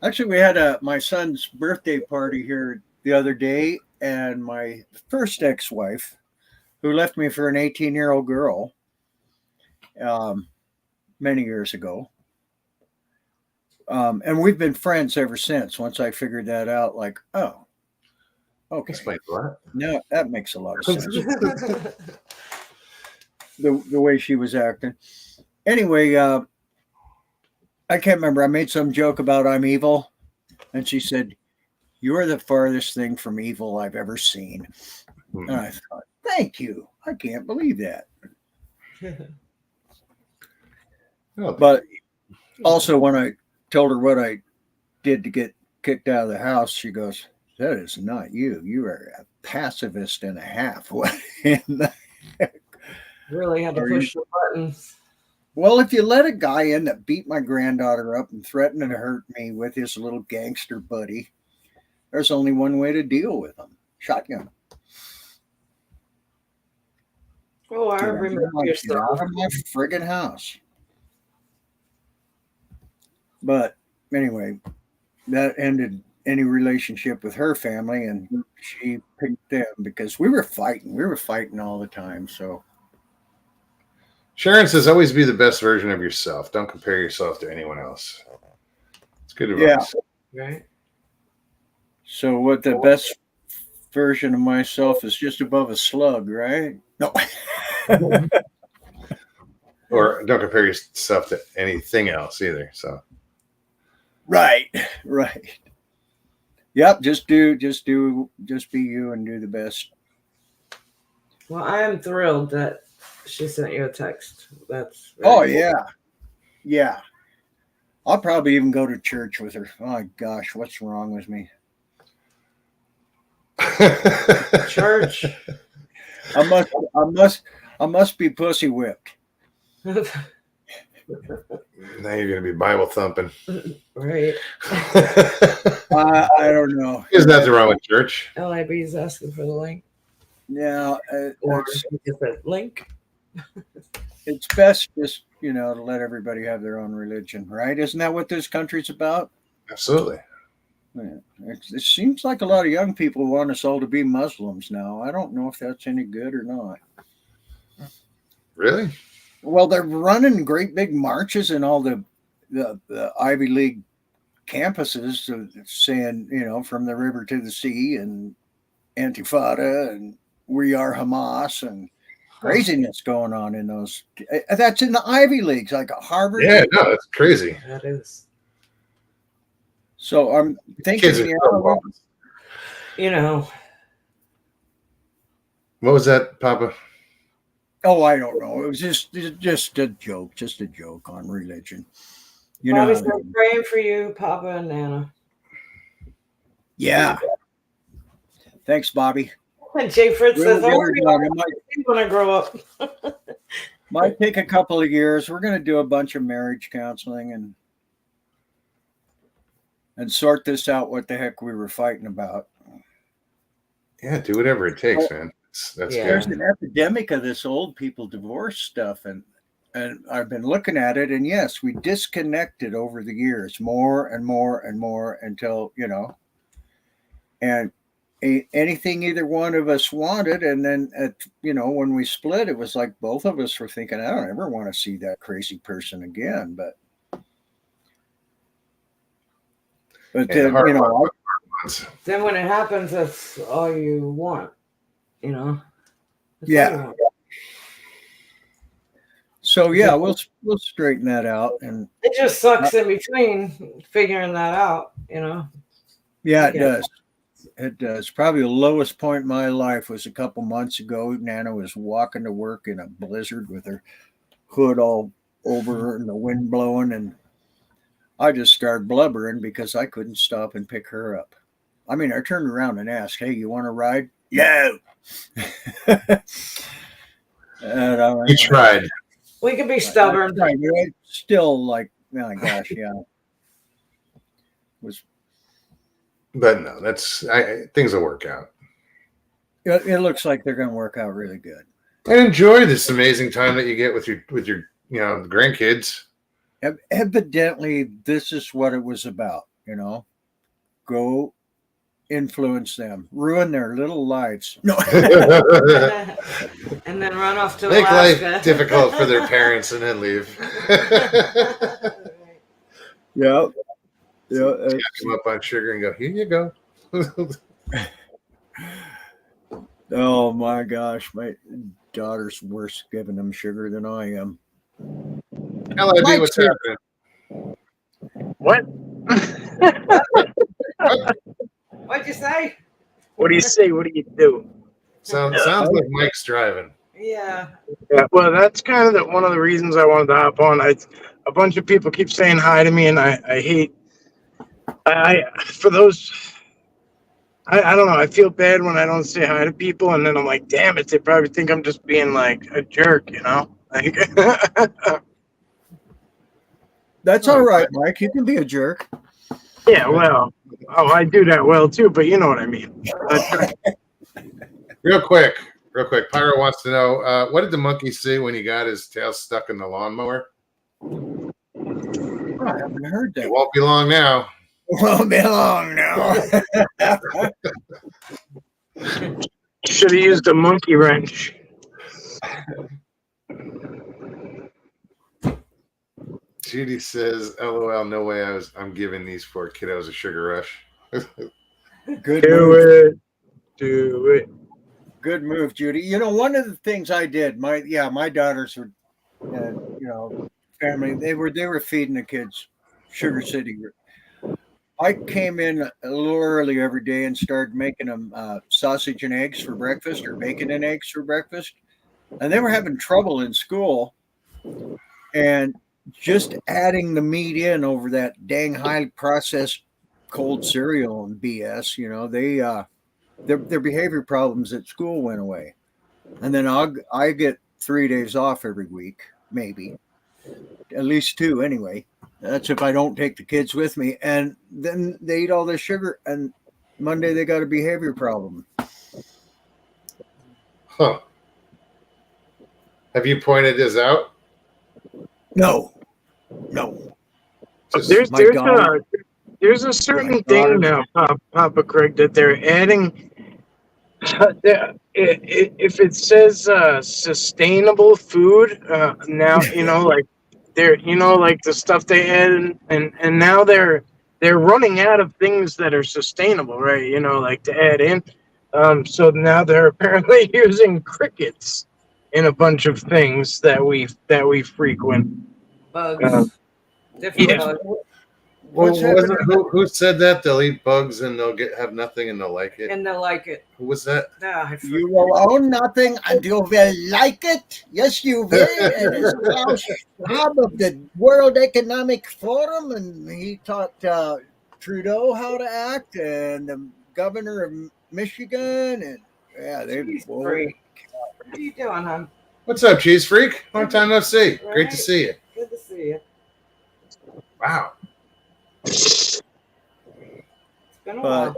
Actually, we had my son's birthday party here the other day, and my first ex-wife, who left me for an 18-year-old girl, many years ago. And we've been friends ever since. Once I figured that out, like, oh, okay, Explain that. no, that makes a lot of sense. The way she was acting. Anyway, I can't remember. I made some joke about I'm evil, and she said, "You are the farthest thing from evil I've ever seen." And I thought, "Thank you. I can't believe that." Oh, But also, when I told her what I did to get kicked out of the house, she goes, "That is not you. You are a pacifist and a half." What in the Really had to Are push the buttons. Well, if you let a guy in that beat my granddaughter up and threatened to hurt me with his little gangster buddy, there's only one way to deal with him: shotgun. Oh, I Get remember out yourself. of my friggin' house. But anyway, that ended any relationship with her family, and she picked them because we were fighting. We were fighting all the time. So Sharon says, always be the best version of yourself. Don't compare yourself to anyone else. It's good advice. Right. So what the best version of myself is just above a slug, right? No. Or don't compare yourself to anything else either. So Right. Yep, just be you and do the best. Well, I am thrilled that she sent you a text. That's Oh very yeah. Yeah. I'll probably even go to church with her. Oh my gosh, what's wrong with me? cool. Church. I must be pussy whipped. Now you're going to be Bible thumping. Right. I don't know. There's nothing wrong with church. LIB is asking for the link. Yeah, or just a link. it's best just to let everybody have their own religion, right? Isn't that what this country's about? Absolutely. Yeah. It seems like a lot of young people want us all to be Muslims now. I don't know if that's any good or not. Really? Well, they're running great big marches in all the Ivy League campuses, saying from the river to the sea and Antifada and We Are Hamas and craziness going on in those. That's in the Ivy Leagues, like Harvard. Yeah, no, that's crazy. That is. So I'm thinking, Kids are so lost. What was that, Papa? oh, I don't know. It was just a joke on religion. Bobby said, praying for you, Papa and Nana. Yeah. Thanks, Bobby. And Jay Fritz says, when I grow up. Might take a couple of years. We're going to do a bunch of marriage counseling and sort this out. What the heck we were fighting about? Yeah, do whatever it takes, man. That's There's good. an epidemic of this old people divorce stuff, and I've been looking at it. And yes, we disconnected over the years, more and more and more until and anything either one of us wanted, and then when we split, it was like both of us were thinking, I don't ever want to see that crazy person again. But then then when it happens, that's all you want, That's yeah. all you want. So yeah, we'll straighten that out, and it just sucks in between figuring that out, Yeah, it does. It does. Probably the lowest point in my life was a couple months ago. Nana was walking to work in a blizzard with her hood all over her and the wind blowing, and I just started blubbering because I couldn't stop and pick her up. I mean, I turned around and asked, "Hey, you want to ride?" No. And I went, You tried. We could be stubborn. Still, like, oh my gosh, yeah. But no, things will work out. It looks like they're going to work out really good. And enjoy this amazing time that you get with your grandkids. Evidently, this is what it was about. Go influence them, ruin their little lives. No. And then run off to Make Alaska. life difficult for their parents and then leave. Yeah. Yeah. Come up on sugar and go, here you go. Oh my gosh, my daughter's worse giving them sugar than I am. LIB, what's happening? What? What'd you say? What do you say? What do you do? Sounds like Mike's driving. Yeah. Yeah, well, that's kind of one of the reasons I wanted to hop on. A bunch of people keep saying hi to me, and I hate. For those. I don't know. I feel bad when I don't say hi to people, and then I'm like, damn it, they probably think I'm just being like a jerk, Like, that's all right, Mike. You can be a jerk. yeah, well, I do that well too, but you know what I mean. Real quick. Pyro wants to know, what did the monkey say when he got his tail stuck in the lawnmower? Oh, I haven't heard that. It won't be long now. Won't be long now. Should have used a monkey wrench. Judy says, "LOL, no way I'm giving these four kiddos a sugar rush." Good Do move. it. Do it. Good move, Judy. One of the things I did, my daughters were, family. They were feeding the kids Sugar City. I came in a little early every day and started making them sausage and eggs for breakfast, or bacon and eggs for breakfast, and they were having trouble in school. And just adding the meat in over that dang highly processed cold cereal and BS, their behavior problems at school went away. And then I get 3 days off every week, maybe at least 2 anyway. That's if I don't take the kids with me. And then they eat all this sugar, and Monday they got a behavior problem. Huh. Have you pointed this out? No. Just, My daughter- There's a certain My daughter- thing now, Papa Craig, that they're adding. If it says sustainable food, now like they're like the stuff they add, and now they're running out of things that are sustainable, right? Like to add in. So now they're apparently using crickets in a bunch of things that we frequent. Bugs, different yeah. bugs. What's happening? who said that? They'll eat bugs and they'll have nothing and they'll like it. And they'll like it. Who was that? Yeah, I You will own nothing and you will like it. Yes, you will. And it's Klaus Schwab of the World Economic Forum, and he taught Trudeau how to act, and the governor of Michigan, and yeah, they. Cheese freak. What are you doing, hon? What's up, cheese freak? Long time no see. Great to Right. see you. Good to see you. Wow. It's been a while.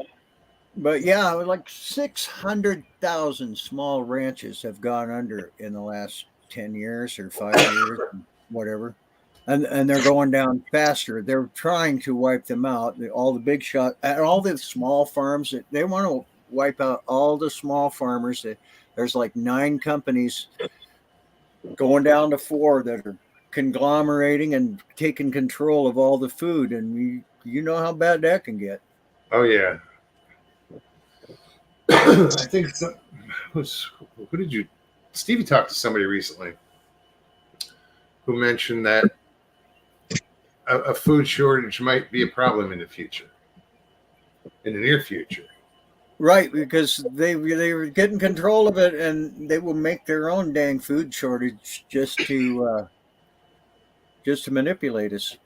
But yeah, like 600,000 small ranches have gone under in the last 10 years or 5 years, whatever. And they're going down faster. They're trying to wipe them out. All the big shot and all the small farms, they want to wipe out all the small farmers. There's like 9 companies going down to 4 that are conglomerating and taking control of all the food. And you know how bad that can get. Oh yeah. I think who did you? Stevie talked to somebody recently who mentioned that a food shortage might be a problem in the future, in the near future. Right, because they were getting control of it, and they will make their own dang food shortage just to manipulate us.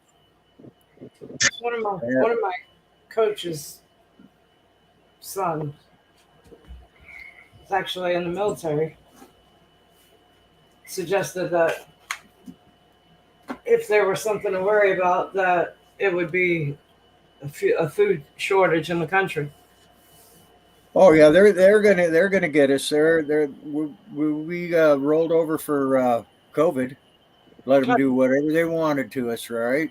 One of my coach's son is actually in the military. Suggested that if there was something to worry about, that it would be a food shortage in the country. Oh yeah, they're gonna get us. We rolled over for COVID. Let them do whatever they wanted to us, right?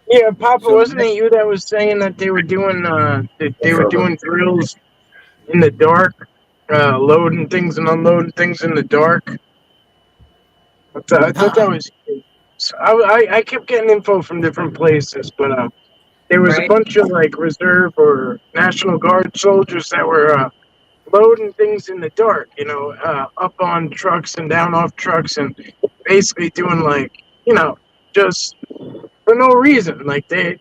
Yeah, Papa, So- wasn't it you that was saying that they were doing drills in the dark, loading things and unloading things in the dark? I thought that was. So I kept getting info from different places, but there was a Right. bunch of like reserve or National Guard soldiers that were loading things in the dark, up on trucks and down off trucks, and basically doing just for no reason. Like they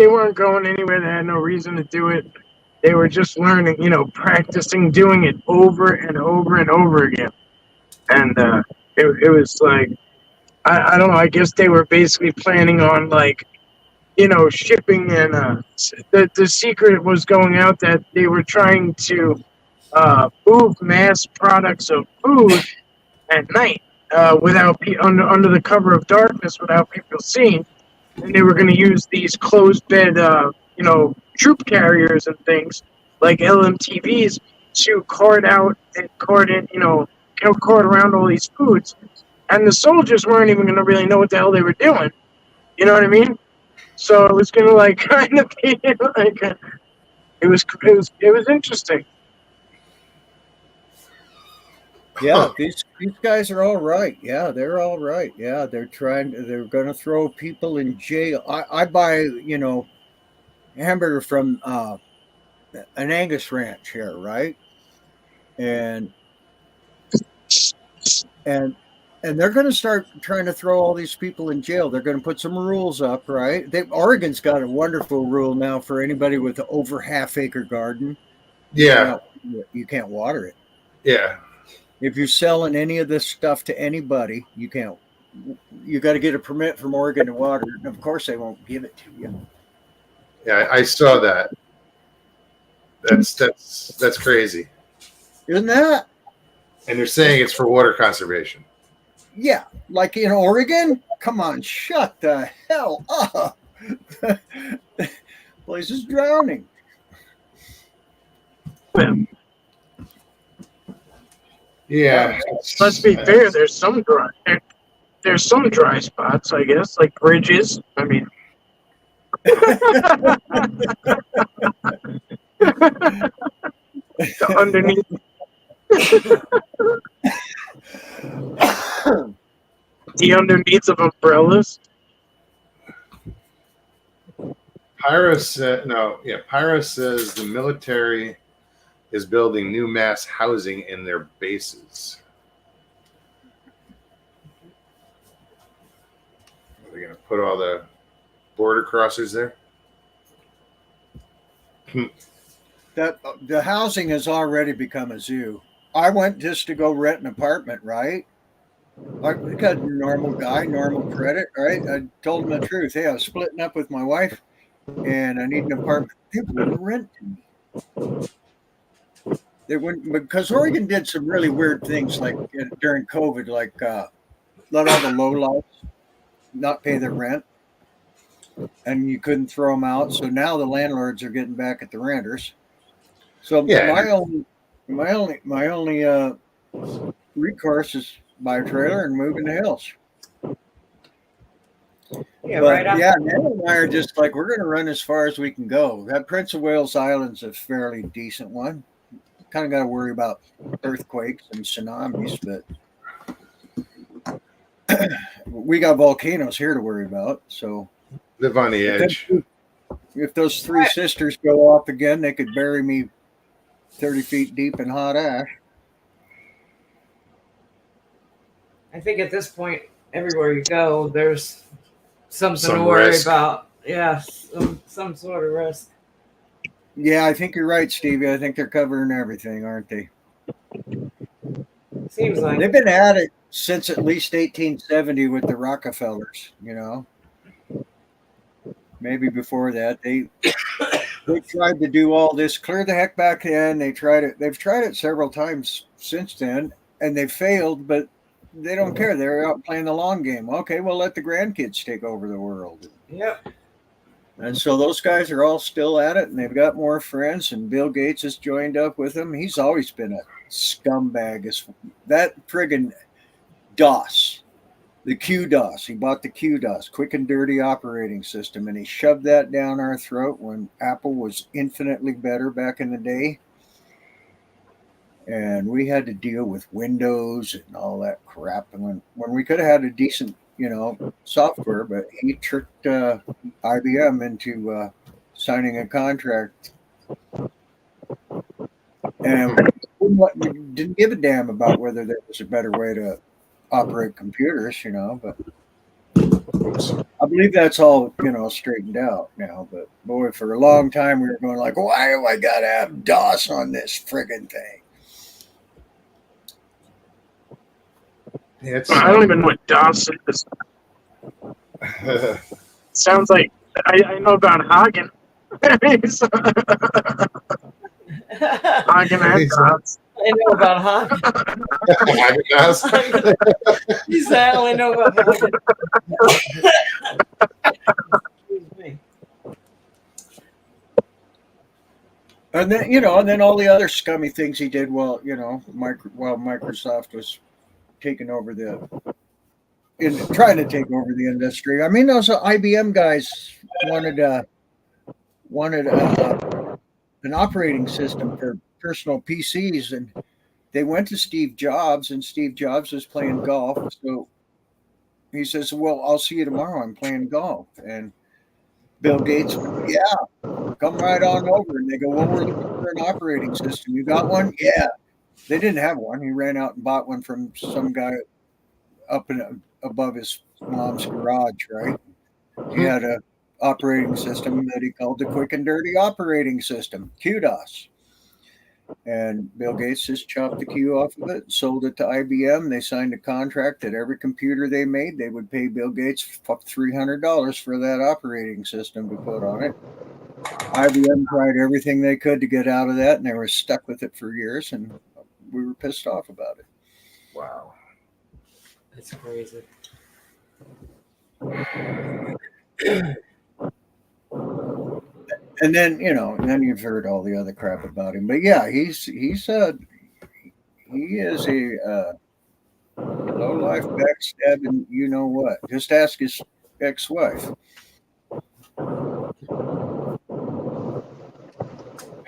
weren't going anywhere. They had no reason to do it. They were just learning, practicing doing it over and over and over again. And it was like, I don't know. I guess they were basically planning on shipping, and the secret was going out that they were trying to move mass products of food at night without under the cover of darkness, without people seeing, and they were going to use these closed bed, troop carriers and things like LMTVs to cart out and cart around all these foods, and the soldiers weren't even going to really know what the hell they were doing. You know what I mean? So it was going to kind of be it was interesting. Yeah, these guys are all right. Yeah, they're all right. Yeah, they're going to throw people in jail. I buy, hamburger from an Angus ranch here, right? And they're going to start trying to throw all these people in jail. They're going to put some rules up, right? Oregon's got a wonderful rule now for anybody with an over half-acre garden. Yeah. You can't water it. Yeah. If you're selling any of this stuff to anybody, you can't. You got to get a permit from Oregon to water it, and of course they won't give it to you. Yeah, I saw that. That's crazy. Isn't that? And they're saying it's for water conservation. Yeah, like in Oregon. Come on, shut the hell up. Place is drowning. Yeah. Let's be fair. There's some dry spots, I guess, like bridges. I mean, the underneath the underneath of umbrellas. Pyro said no. Yeah, Pyro says the military is building new mass housing in their bases. Are they going to put all the border crossers there? That the housing has already become a zoo. I went just to go rent an apartment, right? I got a normal guy, normal credit, right? I told him the truth. Hey, I was splitting up with my wife and I need an apartment. They wouldn't rent to me. They wouldn't, because Oregon did some really weird things like during COVID, like let all the low lights not pay their rent and you couldn't throw them out. So now the landlords are getting back at the renters. So Yeah. my only recourse is buy a trailer and move in the hills. Yeah, But right after. yeah, Ned and I are just like we're going to run as far as we can go. That Prince of Wales Island's a fairly decent one. Kind of got to worry about earthquakes and tsunamis, but we got volcanoes here to worry about. So Live on the edge. if those three sisters go off again, they could bury me 30 feet deep in hot ash. I think at this point, everywhere you go, there's something Some to worry risk. about. Yeah, some sort of risk. Yeah, I think you're right, Stevie. I think they're covering everything, aren't they? Seems like. They've been at it since at least 1870 with the Rockefellers, you know. Maybe before that. They tried to do all this clear the heck back then. They've tried it several times since then, and they failed, but they don't care. They're out playing the long game. Okay, well, let the grandkids take over the world. Yep. And so those guys are all still at it, and they've got more friends, and Bill Gates has joined up with them. He's always been a scumbag. That friggin' DOS, the QDOS. He bought the QDOS, quick and dirty operating system, and he shoved that down our throat when Apple was infinitely better back in the day. And we had to deal with Windows and all that crap. And when we could have had a decent, software, but he tricked IBM into signing a contract. And we didn't give a damn about whether there was a better way to operate computers, but I believe that's all, straightened out now. But boy, for a long time we were going like, why do I gotta have DOS on this friggin' thing? Yeah, I don't even know what DOS is. Sounds like I know about Hagen. Hagen and DOS. I know about Hagen. He said, I only know about Hagen. Excuse me. And then, and then all the other scummy things he did while Microsoft was taking over trying to take over the industry. I mean, those IBM guys wanted an operating system for personal PCs, and they went to Steve Jobs, and Steve Jobs was playing golf. So he says, well, I'll see you tomorrow. I'm playing golf. And Bill Gates went, yeah, come right on over. And they go, well, we're looking for an operating system. You got one? Yeah. They didn't have one. He ran out and bought one from some guy up above his mom's garage, right? He had a operating system that he called the quick and dirty operating system, QDOS. And Bill Gates just chopped the Q off of it and sold it to IBM. They signed a contract that every computer they made, they would pay Bill Gates $300 for that operating system to put on it. IBM tried everything they could to get out of that, and they were stuck with it for years, and we were pissed off about it. Wow. That's crazy. And then, then you've heard all the other crap about him. But yeah, he's he is a low life backstabbing. You know what? Just ask his ex-wife.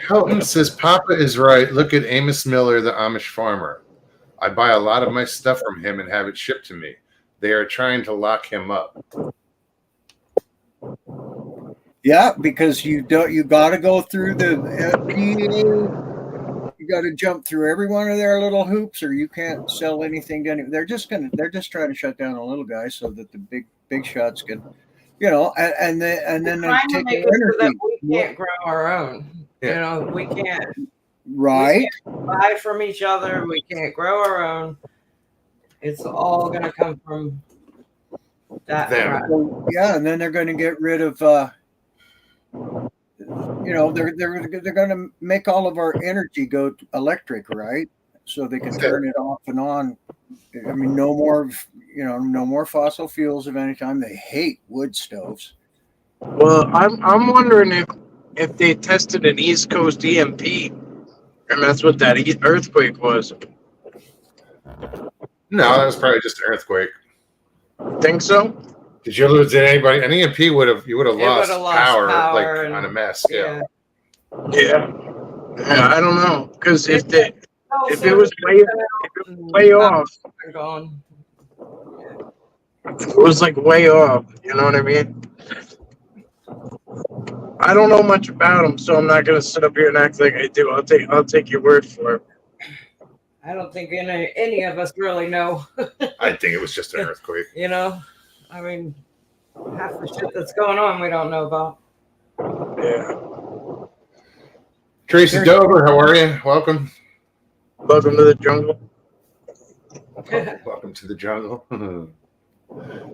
Helton says Papa is right. Look at Amos Miller, the Amish farmer. I buy a lot of my stuff from him and have it shipped to me. They are trying to lock him up. Yeah, because you got to go through the FDA. You got to jump through every one of their little hoops, or you can't sell anything to anyone. They're just trying to shut down the little guys so that the big shots can, and then they Trying to take make their it so that energy. we can't grow our own. Yeah. We can't Right. buy from each other. We can't grow our own. It's all going to come from that. Them. route. So, yeah, and then they're going to get rid of. They're going to make all of our energy go electric, right? So they can turn it off and on. I mean, no more fossil fuels of any time. They hate wood stoves. Well, I'm wondering if they tested an East Coast EMP, and that's what that earthquake was. No, that was probably just an earthquake. Think so? Did you lose anybody? An EMP would have lost power like and- on a mass scale. Yeah. I don't know, because if it was Mm, way off, gone. it was like way off. You know what I mean? I don't know much about them, so I'm not gonna sit up here and act like I do. I'll take your word for it. I don't think any of us really know. I think it was just an earthquake. I mean, half the shit that's going on we don't know about. Yeah. Tracy Dover, how are you? Welcome. Welcome to the jungle. Welcome to the jungle.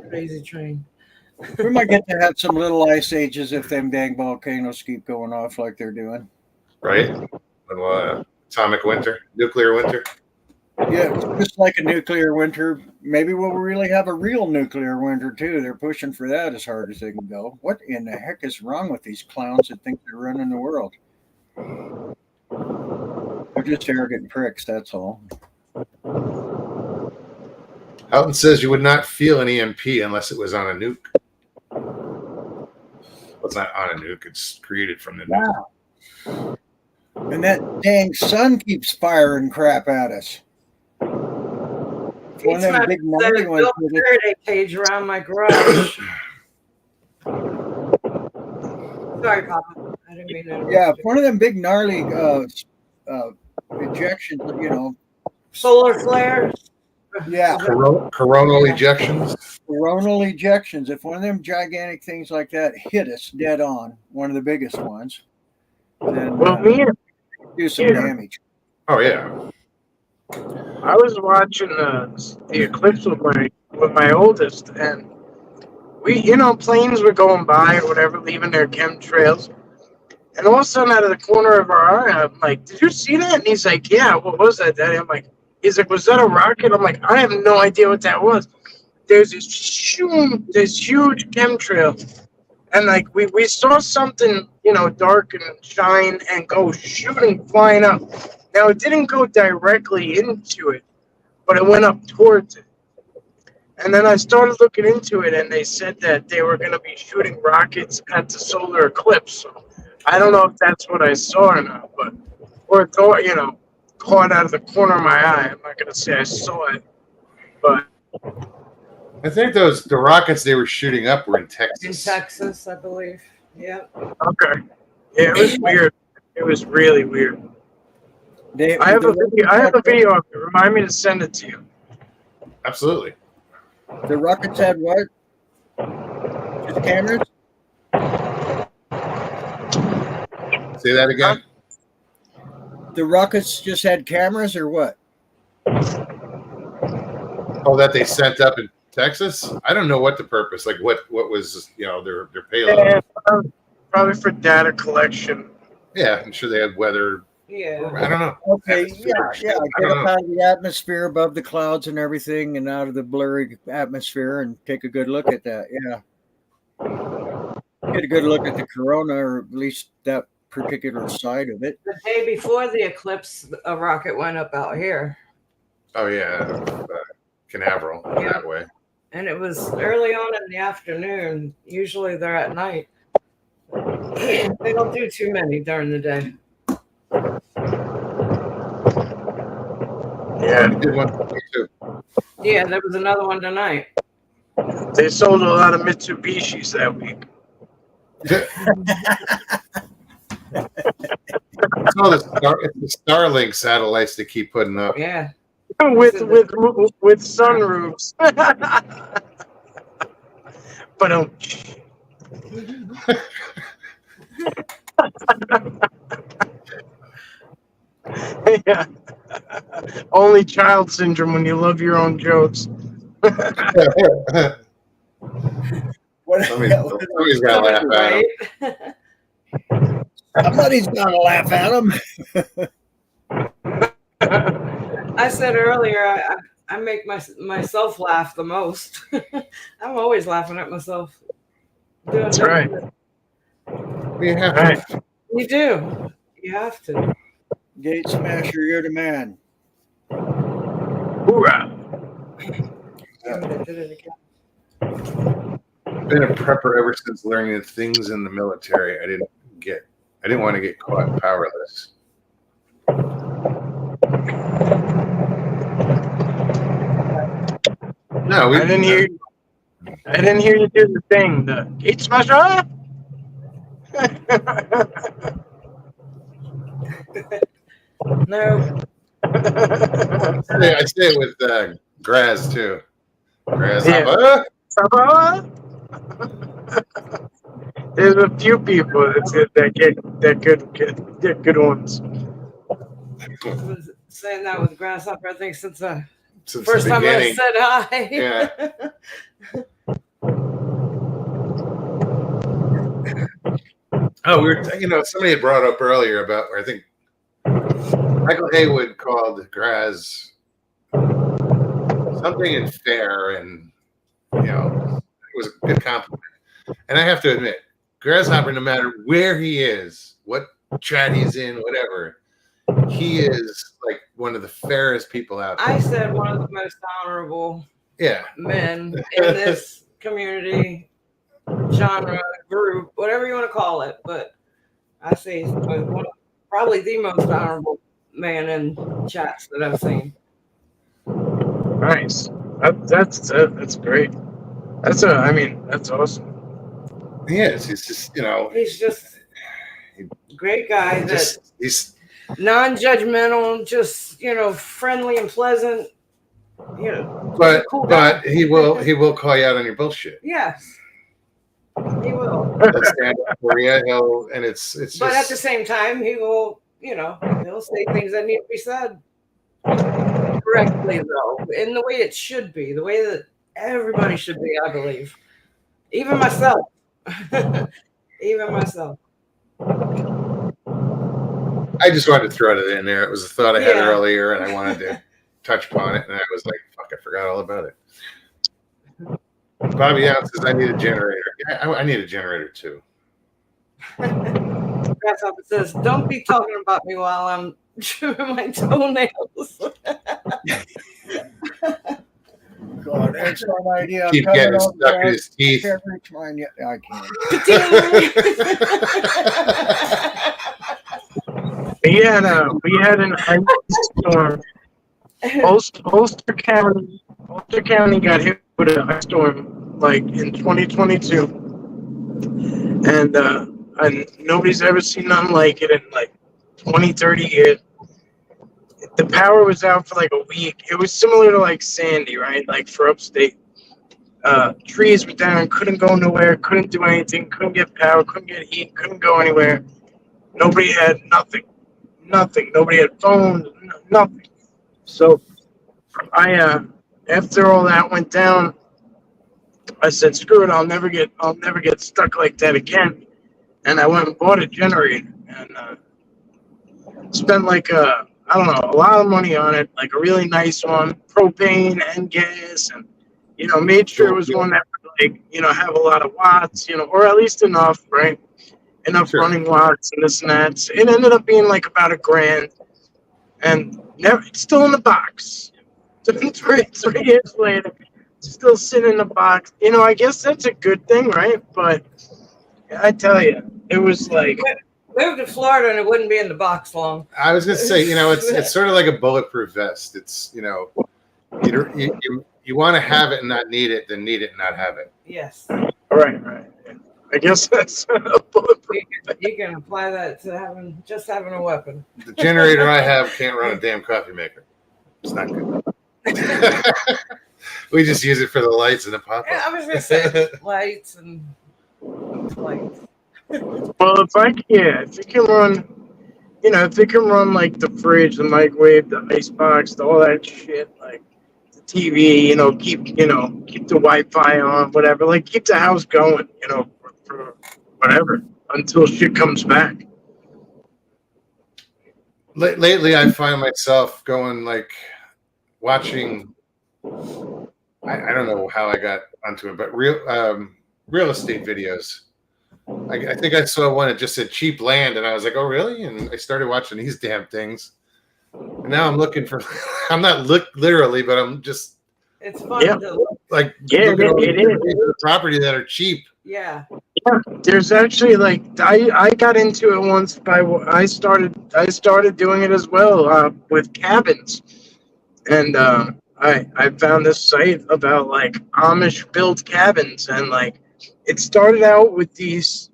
Crazy train. We might get to have some little ice ages if them dang volcanoes keep going off like they're doing. Right? Little atomic winter, nuclear winter. Yeah, just like a nuclear winter. Maybe we'll really have a real nuclear winter too. They're pushing for that as hard as they can go. What in the heck is wrong with these clowns that think they're running the world? They're just arrogant pricks, that's all. Helton says you would not feel an EMP unless it was on a nuke. Well, it's not on a nuke, it's created from the nuke. Wow. And that dang sun keeps firing crap at us. One of them big gnarly ones. Built a Faraday cage around my garage. Sorry, Papa. I didn't mean to. Yeah, one of them big gnarly ejections, Solar flares. Yeah. Coronal ejections. Coronal ejections. If one of them gigantic things like that hit us dead on, one of the biggest ones, then Well, do some Yeah. damage. Oh yeah. I was watching the eclipse with my oldest, and we, planes were going by or whatever, leaving their chemtrails, and all of a sudden, out of the corner of our eye, I'm like, "Did you see that?" And he's like, "Yeah, what was that, Daddy?" I'm like, "He's like, was that a rocket?" I'm like, "I have no idea what that was." There's this huge chemtrail, and like we saw something, dark and shine and go shooting, flying up. Now it didn't go directly into it, but it went up towards it. And then I started looking into it, and they said that they were going to be shooting rockets at the solar eclipse. So I don't know if that's what I saw or not, or thought, caught out of the corner of my eye. I'm not going to say I saw it, but I think the rockets they were shooting up were in In Texas. Texas, I believe. Yeah. okay. Yeah, it was weird. It was really weird. They, I have a video of it. Remind me to send it to you. Absolutely. The rockets had what? Just cameras? Say that again. The rockets just had cameras or what? Oh, that they sent up in Texas? I don't know what the purpose, like what was, their payload. Yeah, probably for data collection. Yeah, I'm sure they had weather. Yeah. I don't know. Okay, Atmosphere yeah. shit. Get I don't up know. out of the atmosphere above the clouds and everything and out of the blurry atmosphere and take a good look at that. Yeah. Get a good look at the corona, or at least that particular side of it. The day before the eclipse, a rocket went up out here. Oh yeah, Canaveral Yeah. that way. And it was early on in the afternoon. Usually they're at night. They don't do too many during the day. Yeah, We did one too. Yeah, there was another one tonight. they sold a lot of Mitsubishis that week. It's all the Starlink satellites they keep putting up. Yeah. with sunroofs. But yeah, only child syndrome when you love your own jokes. What, Somebody's got to laugh at him. Right? somebody's gonna laugh at him. I said earlier, I make myself laugh the most. I'm always laughing at myself. That's right. We have to. Right. You do. You have to. Gate Smasher, you're the man. Hoorah. I did it again. Been a prepper ever since learning the things in the military. I didn't want to get caught powerless. No, I didn't hear you do the thing. The gate smasher. No. I say it with Graz too. Graz, Yeah. There's a few people that get good ones. I was saying that with Grasshopper, I think, since the since first the time I beginning. said hi. Yeah. Oh, somebody had brought up earlier about, I think Michael Haywood called Graz something in fair, and it was a good compliment. And I have to admit, Grasshopper, no matter where he is, what chat he's in, whatever, he is like one of the fairest people out there. I said one of the most honorable Yeah. men in this community, genre, group, whatever you want to call it. But I say he's probably the most honorable man in chats that I've seen. Nice. That's great. That's awesome. He is. He's just, He's just a great guy he's non-judgmental, just friendly and pleasant. but cool guy. but he will call you out on your bullshit. Yes, he will. He'll stand up for you. It's just. But at the same time, he will, he'll say things that need to be said correctly, though, in the way it should be, the way that everybody should be, I believe. Even myself. Even myself. I just wanted to throw it in there. It was a thought I had Yeah. earlier, and I wanted to touch upon it, and I was like, fuck, I forgot all about it. Bobby out says, I need a generator. Yeah, I need a generator too. Grasshopper says, don't be talking about me while I'm trimming my toenails. God, that's an idea. Keep Coming getting up, stuck in guys. his teeth. Can't reach mine yet. I can't. We had an ice storm. Ulster County got hit with an ice storm like in 2022, and nobody's ever seen nothing like it in like 20, 30 years. The power was out for like a week. It was similar to like Sandy, right? Like for upstate. Trees were down, couldn't go nowhere, couldn't do anything, couldn't get power, couldn't get heat, couldn't go anywhere. Nobody had nothing. Nobody had phones, nothing. So I after all that went down, I said, screw it, I'll never get stuck like that again. And I went and bought a generator and spent like a lot of money on it, like a really nice one, propane and gas, and made sure it was one that would have a lot of watts, or at least enough, right? Enough Sure. running watts and this and that. So it ended up being like about $1,000, and it's still in the box. three years later, still sitting in the box. You know, I guess that's a good thing, right? But I tell you, it was like, Moved to Florida and it wouldn't be in the box long. I was gonna say, it's sort of like a bulletproof vest. It's you want to have it and not need it, then need it and not have it. Yes. right. I guess that's a bulletproof. You can apply that to having a weapon. The generator I have can't run a damn coffee maker. It's not good. We just use it for the lights and the pop. Yeah, I was gonna say lights and lights. Well, if it can run, if it can run like the fridge, the microwave, the icebox, all that shit, like the TV, keep the Wi-Fi on, whatever, like keep the house going, for whatever until shit comes back. Lately, I find myself going like watching. I don't know how I got onto it, but real estate videos. I think I saw one that just said cheap land, and I was like, "Oh, really?" And I started watching these damn things. And now I'm looking for. I'm not literally, but I'm just. It's fun to like it is property that are cheap. Yeah. Yeah, there's actually like I got into it once I started doing it as well with cabins, and I found this site about like Amish built cabins, and like it started out with these.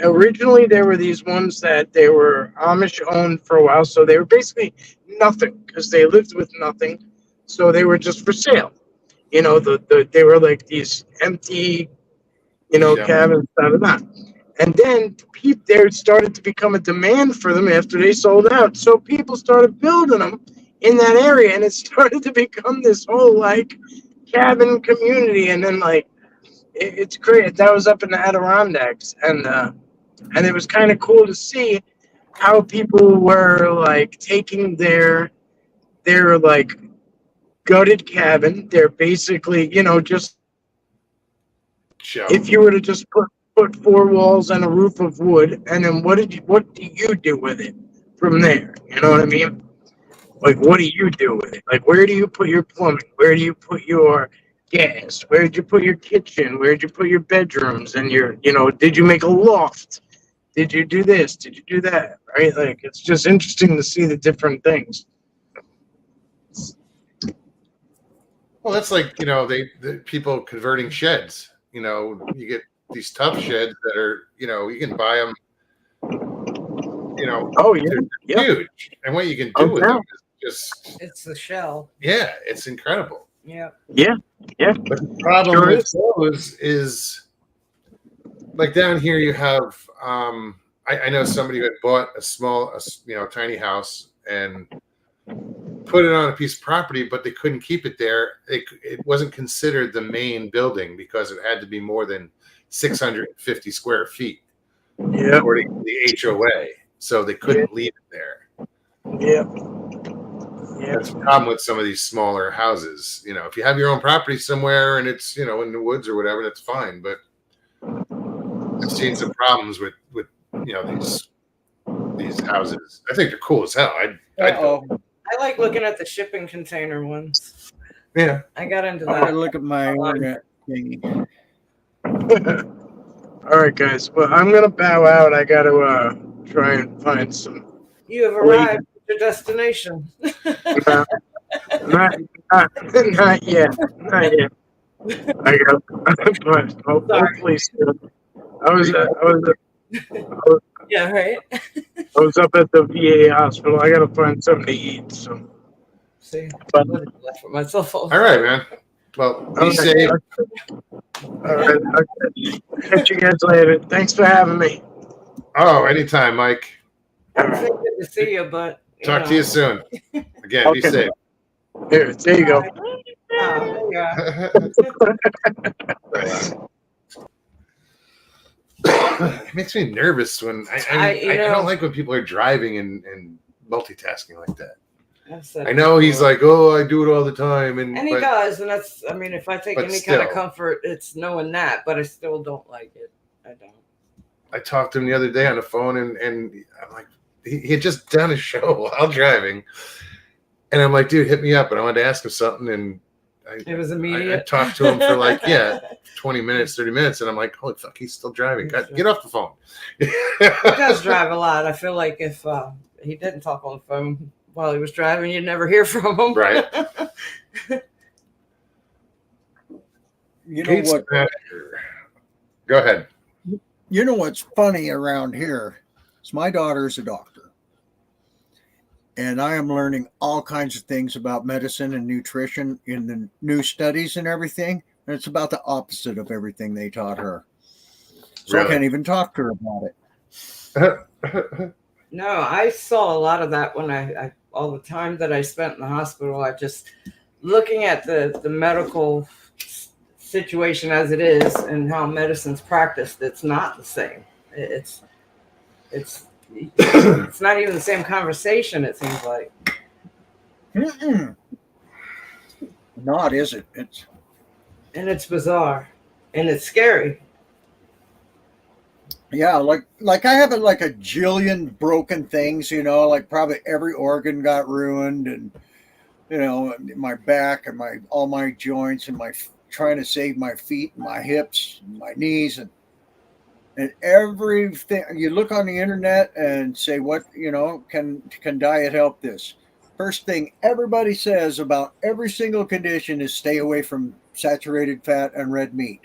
Originally, there were these ones that they were Amish owned for a while, so they were basically nothing because they lived with nothing, so they were just for sale. They were like these empty. Cabins, and then there started to become a demand for them after they sold out. So people started building them in that area, and it started to become this whole like cabin community. And then like it's great. That was up in the Adirondacks, and it was kind of cool to see how people were like taking their like gutted cabin. They're basically just. Show. If you were to just put four walls and a roof of wood, and then what do you do with it from there? You know what I mean? Like, what do you do with it? Like, where do you put your plumbing? Where do you put your gas? Where did you put your kitchen? Where did you put your bedrooms? And did you make a loft? Did you do this? Did you do that? Right? Like, it's just interesting to see the different things. Well, that's like the people converting sheds. You get these tough sheds that are, you can buy them, Oh, yeah. They're huge. And what you can do with them is just. It's the shell. Yeah, it's incredible. Yeah. Yeah. But the problem with those is, like down here, you have, I know somebody who had bought a tiny house and put it on a piece of property, but they couldn't keep it there. It wasn't considered the main building because it had to be more than 650 square feet, according to the HOA. So they couldn't leave it there. Yeah. That's the problem with some of these smaller houses. If you have your own property somewhere and it's in the woods or whatever, that's fine. But I've seen some problems with these houses. I think they're cool as hell. I like looking at the shipping container ones. Yeah. I got into I that. look at my internet thingy. All right, guys. Well, I'm gonna bow out. I gotta try and find some. You have arrived at your destination. Not yet. Not yet. I got. But hopefully soon. I was Yeah, right. I was up at the VA hospital. I gotta find something to eat. So. See, But, left for myself. All right, man. Well, be safe. All right. Okay. Catch you guys later. Thanks for having me. Oh, anytime, Mike. It's good to see you, but Talk to you soon. Again, be Okay. safe. Here, there you go. Yeah. It makes me nervous when I don't like when people are driving and multitasking like that. I know he's like, oh, I do it all the time, and he does, and that's. I mean, if I take but any kind of still. comfort, it's knowing that. But I still don't like it. I don't. I talked to him the other day on the phone, and I'm like, he had just done a show while driving, And I'm like, dude, hit me up. And I wanted to ask him something. And It was I immediate. talked to him for like, 20 minutes, 30 minutes. And I'm like, holy fuck, he's still driving. God, get off the phone. He does drive a lot. I feel like if he didn't talk on the phone while he was driving, you'd never hear from him. Right. You know Kate's what? back. Go ahead. You know what's funny around here is my daughter's a doctor, and I am learning all kinds of things about medicine and nutrition in the new studies and everything. And it's about the opposite of everything they taught her. So Really? I can't even talk to her about it. No, I saw a lot of that when I all the time that I spent in the hospital. I just looking at the medical situation as it is and how medicine's practiced. It's not the same. It's not even the same conversation. It seems like. Mm-mm. Not, is it? And it's bizarre, and it's scary. Yeah, like I have like a jillion broken things, like probably every organ got ruined, and my back and all my joints and trying to save my feet and my hips and my knees and everything. You look on the internet and say, what can diet help this? First thing everybody says about every single condition is stay away from saturated fat and red meat.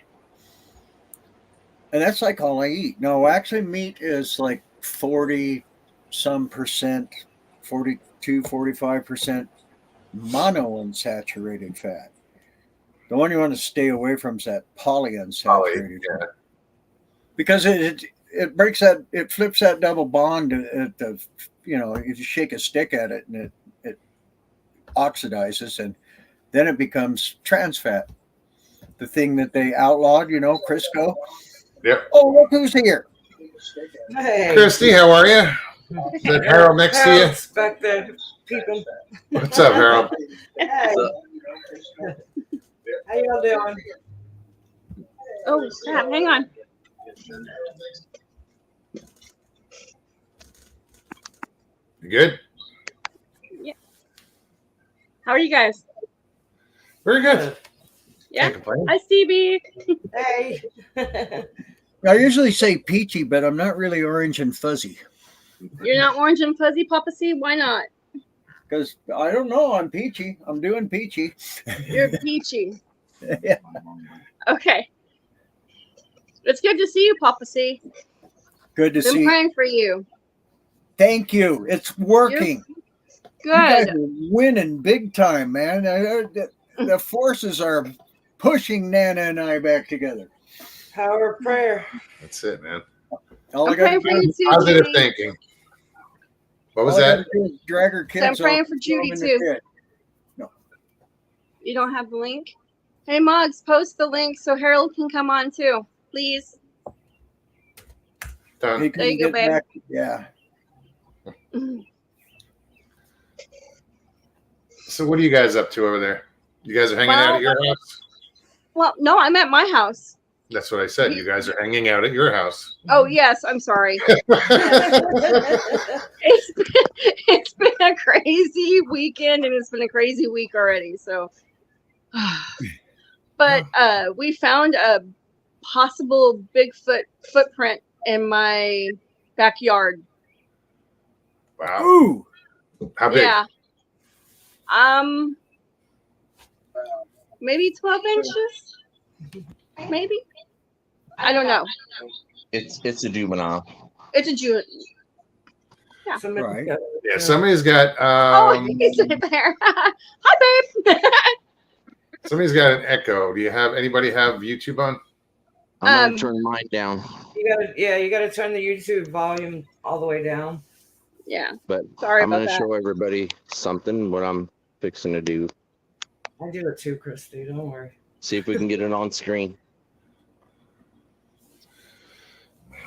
And that's like all I eat. No, actually meat is like 40 some percent, 42, 45% monounsaturated fat. The one you want to stay away from is that polyunsaturated fat. Because it breaks that, it flips that double bond at the, you just shake a stick at it and it oxidizes, and then it becomes trans fat. The thing that they outlawed, Crisco. Yep. Oh, look who's here. Hey, Christy, how are you? Is that Harold next to you? Harold's back there peeping. What's up, Harold? Hey, how y'all doing? Oh, snap. Hang on. You good? How are you guys? Very good. Yeah. Can't complain. Hi, Stevie. Hey. I usually say peachy, but I'm not really orange and fuzzy. You're not orange and fuzzy, Papa C? Why not? Because I don't know, I'm peachy. I'm doing peachy. You're peachy. Yeah. Okay. It's good to see you, Papa C. Good to Been see. praying for you. Thank you. It's working. You guys Good. are winning big time, man. The forces are pushing Nana and I back together. Power of prayer. That's it, man. All I I'm gotta praying for do you is- too, Positive Judy. thinking. What was all I that? gotta do is drag her kids. So I'm praying off for and throw them Judy in the too. pit. You don't have the link? Hey, Mugs, post the link so Harold can come on too, please. He Done. couldn't you go, get babe. back. Yeah. So what are you guys up to over there? You guys are hanging out at your house? Well, no, I'm at my house. That's what I said. You guys are hanging out at your house. Oh, yes, I'm sorry. It's been a crazy weekend and it's been a crazy week already. So, but we found a possible Bigfoot footprint in my backyard. Wow. Ooh. How big? Yeah. Maybe 12 inches. Maybe. I don't know. It's a juvenile. It's a June. Somebody Right. got- Yeah, somebody's got Oh, he's right there. Hi, babe. somebody's got an echo. Do you have anybody have YouTube on? I'm Um, gonna turn mine down, you gotta turn the YouTube volume all the way down. Yeah. but Sorry I'm about gonna that. show everybody something what I'm fixing to do. I do it too, Christy. Don't worry. See if we can get it on screen.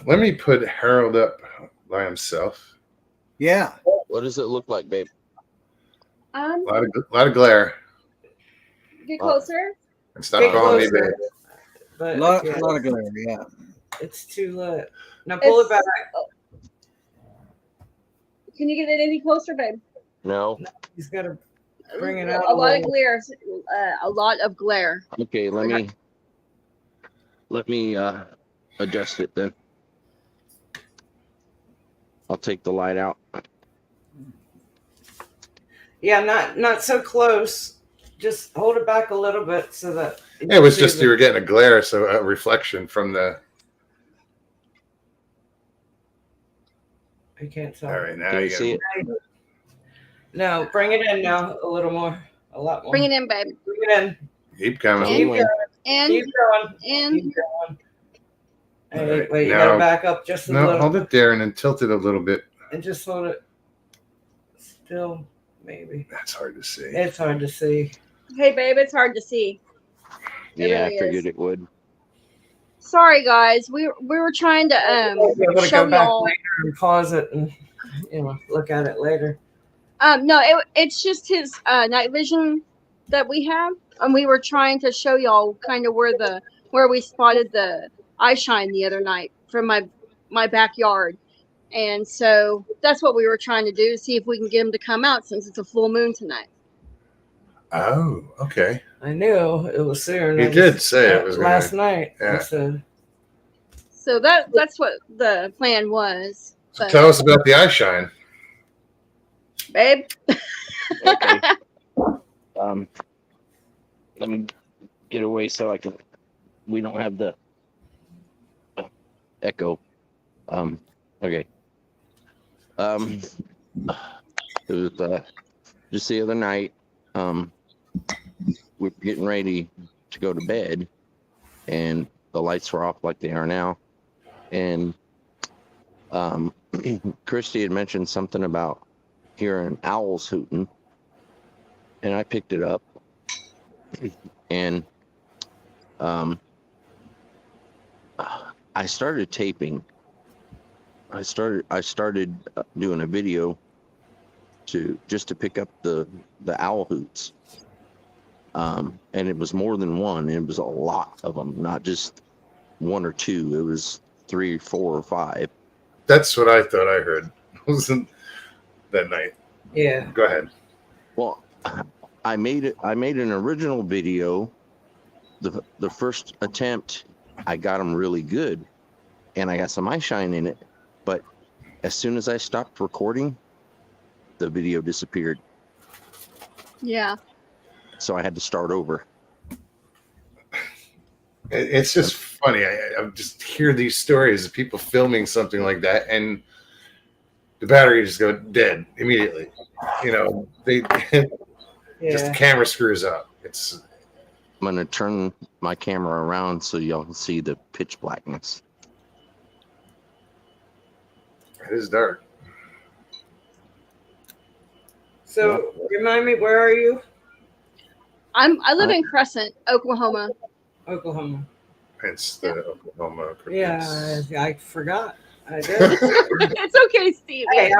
Let me put Harold up by himself. Yeah. What does it look like, babe? A lot of glare. Get closer. And stop Get calling me closer. babe. But A lot yeah, of glare. Yeah. it's too lit. Now pull it back. Can you get it any closer, babe? No. He's got to. Bring it out A lot of little. glare. A lot of glare. Okay, let me adjust it then. I'll take the light out. Yeah, not so close. Just hold it back a little bit so that you It was see just the- you were getting a glare, so a reflection from the. I can't tell. All right, now Can you you see get. it? No, bring it in now a little more, a lot more. Bring it in, babe. Bring it in. Keep coming. Keep Anyway. going. And Keep going. and Keep going. Hey, All right, wait, you now- gotta back up just a No, little, hold it there and then tilt it a little bit. and just hold it still. Maybe That's hard to see. it's hard to see. hey, babe, it's hard to see. It Yeah, really I figured is. it would. Sorry, guys. We were trying to You'll be able to show go back y'all. later and pause it and look at it later. No, it's just his night vision that we have, and we were trying to show y'all kind of where we spotted the eye shine the other night from my backyard, and so that's what we were trying to do. See if we can get him to come out since it's a full moon tonight. Oh, okay. I knew it was soon. You I did just- say it was gonna- last night. yeah. I said, So that's what the plan was. So But, tell us about the eye shine. babe, Okay. Let me get away so I can. We don't have the echo. Okay. It was just the other night. We're getting ready to go to bed, and the lights were off like they are now. And Christy had mentioned something about hearing owls hooting, and I picked it up, and I started taping. I started doing a video to pick up the owl hoots, and it was more than one. It was a lot of them, not just one or two. It was 3, 4, or 5. That's what I thought I heard. Wasn't that night? yeah. Go ahead. Well, I made an original video. The first attempt, I got them really good, and I got some eye shine in it. But as soon as I stopped recording, the video disappeared. yeah. So I had to start over. It's just funny. I just hear these stories of people filming something like that, and the battery just go dead immediately. They just Yeah. the camera screws up. It's I'm gonna turn my camera around so y'all can see the pitch blackness. it is dark. So remind me, where are you? I live in Crescent, Oklahoma. Oklahoma. It's the Oklahoma. Yeah, I forgot. I did. It's okay, Steve. Hey,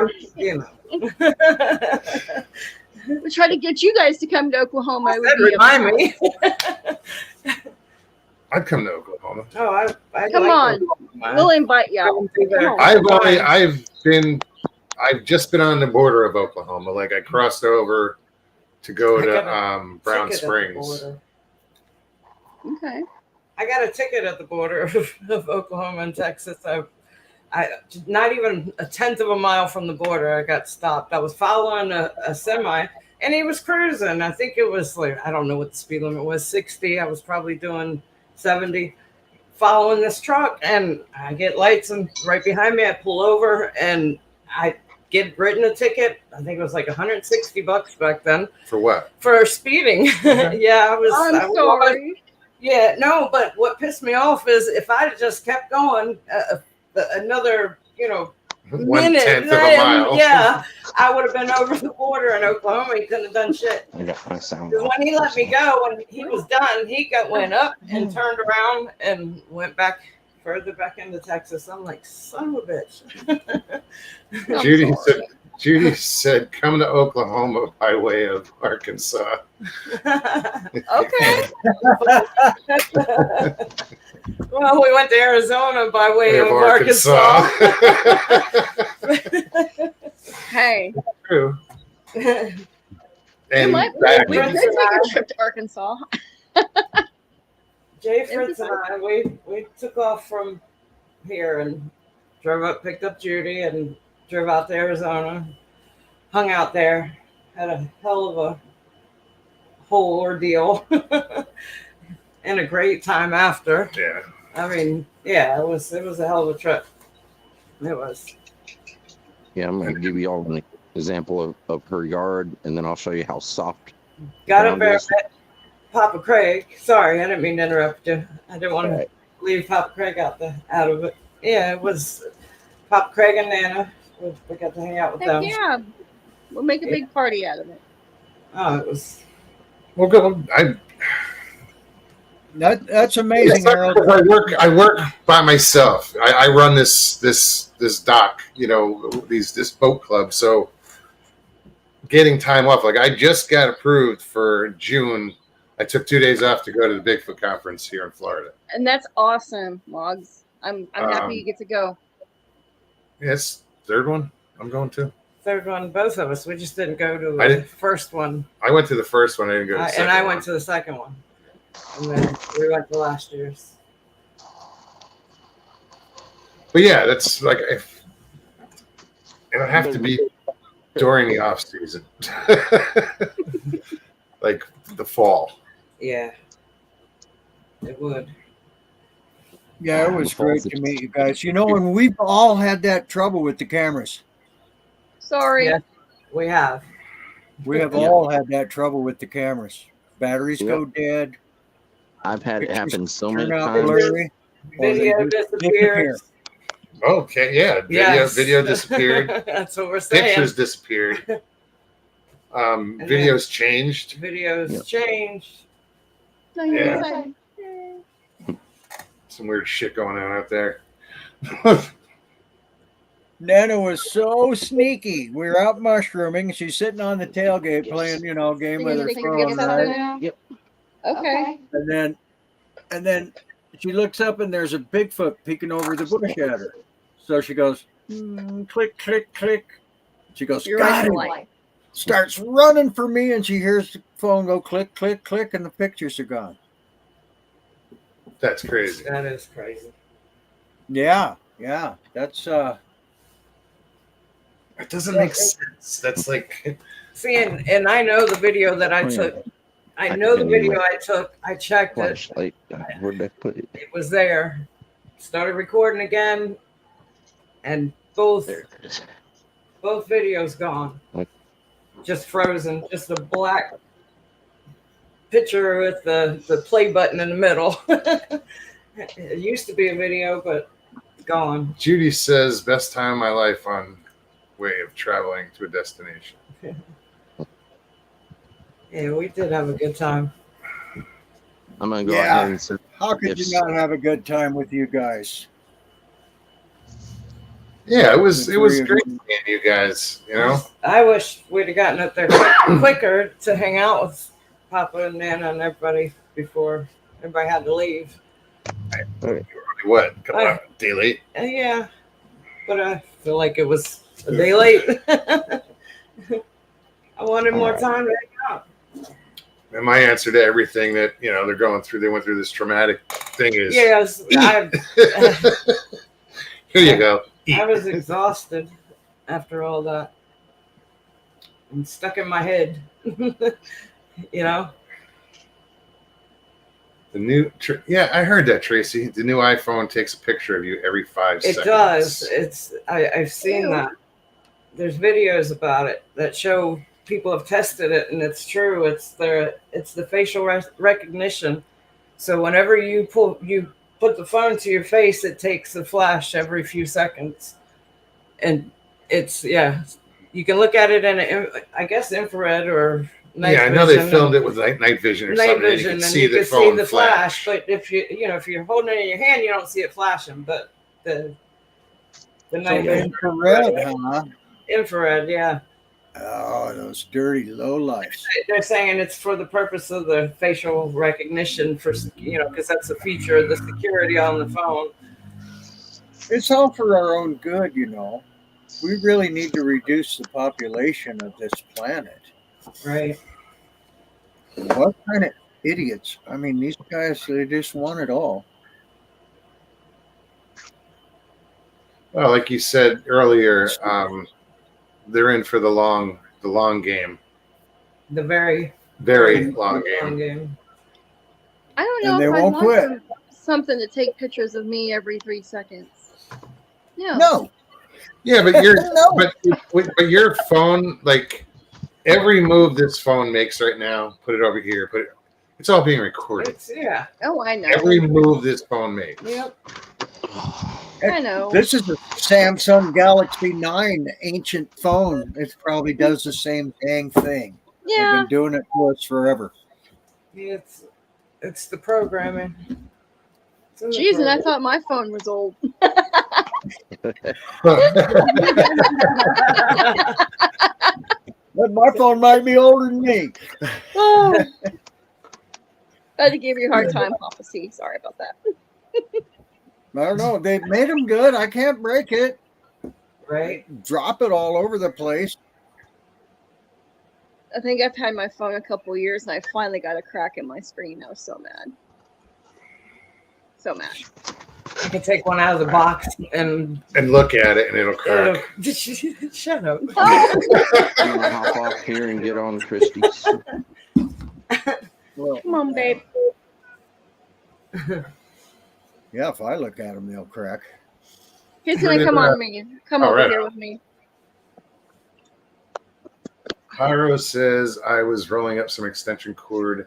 We try to get you guys to come to Oklahoma. It would be remind me. I'd come to Oklahoma. Oh, I Come like on. Oklahoma. We'll invite y'all. Come on. I've just been on the border of Oklahoma. Like I crossed over to go I to got a Brown ticket at the Springs. border. Okay. I got a ticket at the border of Oklahoma and Texas. I not even a tenth of a mile from the border, I got stopped. I was following a semi, and he was cruising. I think it was like, I don't know what the speed limit was, 60. I was probably doing 70, following this truck, and I get lights, and right behind me, I pull over, and I get written a ticket. I think it was like $160 back then For what? for speeding. Yeah, I was. I'm sorry. Yeah, no, but what pissed me off is if I'd have just kept going another, 1/10 of a mile. Yeah, I would have been over the border in Oklahoma. He couldn't have done shit. I got my sound. Because when he let me go, when he was done, he went up and turned around and went back further back into Texas. I'm like, son of a bitch. Judy said, "Come to Oklahoma by way of Arkansas." Okay. Well, we went to Arizona by way of Arkansas. Arkansas. Hey. True. and we back. could take a trip to Arkansas. Jay, Fritz, and I, we took off from here and drove up, picked up Judy, and drove out to Arizona. Hung out there, had a hell of a whole ordeal, and a great time after. Yeah. I mean, yeah, it was a hell of a trip. It was. Yeah, I'm gonna give you all an example of her yard, and then I'll show you how soft. Got up ground there, is. met Papa Craig. Sorry, I didn't mean to interrupt you. I didn't want to Right. leave Papa Craig out of it. Yeah, it was Papa Craig and Nana. We got to hang out with Heck them. yeah. We'll make a big party out of it. Oh, it was. Well, good. That's amazing, Harold. I work by myself. I run this dock, this boat club. So getting time off, like I just got approved for June. I took 2 days off to go to the Bigfoot conference here in Florida. And that's awesome, Logs. I'm happy you get to go. Yes, third one I'm going to. Third one, both of us. We just didn't go to I the didn't- first one, I went to the first one. I didn't go to the second and I one. went to the second one, and then we went to last year's. But yeah, that's like it'll have to be during the off season, like the fall. Yeah, it would. Yeah, it was great to meet you guys. And we've all had that trouble with the cameras. Sorry. Yeah. We have. We have Yeah. all had that trouble with the cameras. Batteries go dead. I've had it happen so many Turn out times. blurry. Video disappeared. Okay, yeah, Yes. video disappeared. That's what we're saying. Pictures disappeared. Videos changed. Videos Yep. changed. No, you're Yeah. fine. Some weird shit going on out there. Nana was so sneaky. We were out mushrooming. She's sitting on the tailgate playing, game with her phone, right? Yep. Okay. And then she looks up and there's a Bigfoot peeking over the bush at her. So she goes, click, click, click. She goes, You're got him. right. Starts running for me, and she hears the phone go click, click, click, and the pictures are gone. That's crazy. That is crazy. Yeah. That's It doesn't make sense. That's like See, and I know the video that I took. I know the video I took. I checked it. Flashlight. Where'd I put it? It was there. Started recording again, and both There it is. videos gone. What? Just frozen. Just a black picture with the play button in the middle. It used to be a video, but gone. Judy says, best time of my life on way of traveling to a destination. Yeah, we did have a good time. I'm gonna go Yeah. ahead and send. how could you Yes. not have a good time with you guys? Yeah, it was The great three of seeing you guys. I wish we'd have gotten up there quicker to hang out with Papa and Nana and everybody before everybody had to leave. What? Come on, day late. Yeah, but I feel like it was a day late. I wanted more time to hang out. And my answer to everything that they're going through, they went through this traumatic thing is Yes, here you go. I was exhausted after all that. And stuck in my head. The new, I heard that, Tracy. The new iPhone takes a picture of you every 5 It seconds. does. I've seen Ew. that. There's videos about it that show people have tested it, and it's true. It's the facial recognition. So whenever you put the phone to your face, it takes a flash every few seconds, and you can look at it in I guess infrared or night Yeah, I know they vision filmed it with night vision or night something. vision, and you and can you see the can see phone the flash. flash. But if you're holding it in your hand, you don't see it flashing. But the night vision Infrared, huh? infrared, yeah. Oh, those dirty lowlifes. They're saying it's for the purpose of the facial recognition for because that's a feature of the security on the phone. It's all for our own good, We really need to reduce the population of this planet. Right. What kind of idiots? I mean, these guys, they just want it all. Well, like you said earlier, they're in for the long game, The very very long long game. game. I don't And know they if I won't want quit. something to take pictures of me every 3 seconds. No. No, Yeah, but no. but your phone, like every move this phone makes right now, put it over here, it's all being recorded. Yeah. Oh, I know. Every move this phone makes. Yep. I know. This is a Samsung Galaxy 9 ancient phone. It probably does the same dang thing. They've Yeah. been doing it for us forever. It's the programming. It's in the Jeez, and I program. thought my phone was old. But my phone might be older than me. Oh. I had to give you a hard time, Papa C. Sorry about that. I don't know. They made them good. I can't break it. Right? Drop it all over the place. I think I've had my phone a couple years and I finally got a crack in my screen. I was so mad. So mad. You can take one out of the box and and look at it, and it'll crack. shut up. Oh, I'm gonna hop off here and get on Christie's. Well, come on, babe. yeah, if I look at them, they'll crack. He's gonna come on me. Come Oh, over right. here with me. Pyro says I was rolling up some extension cord,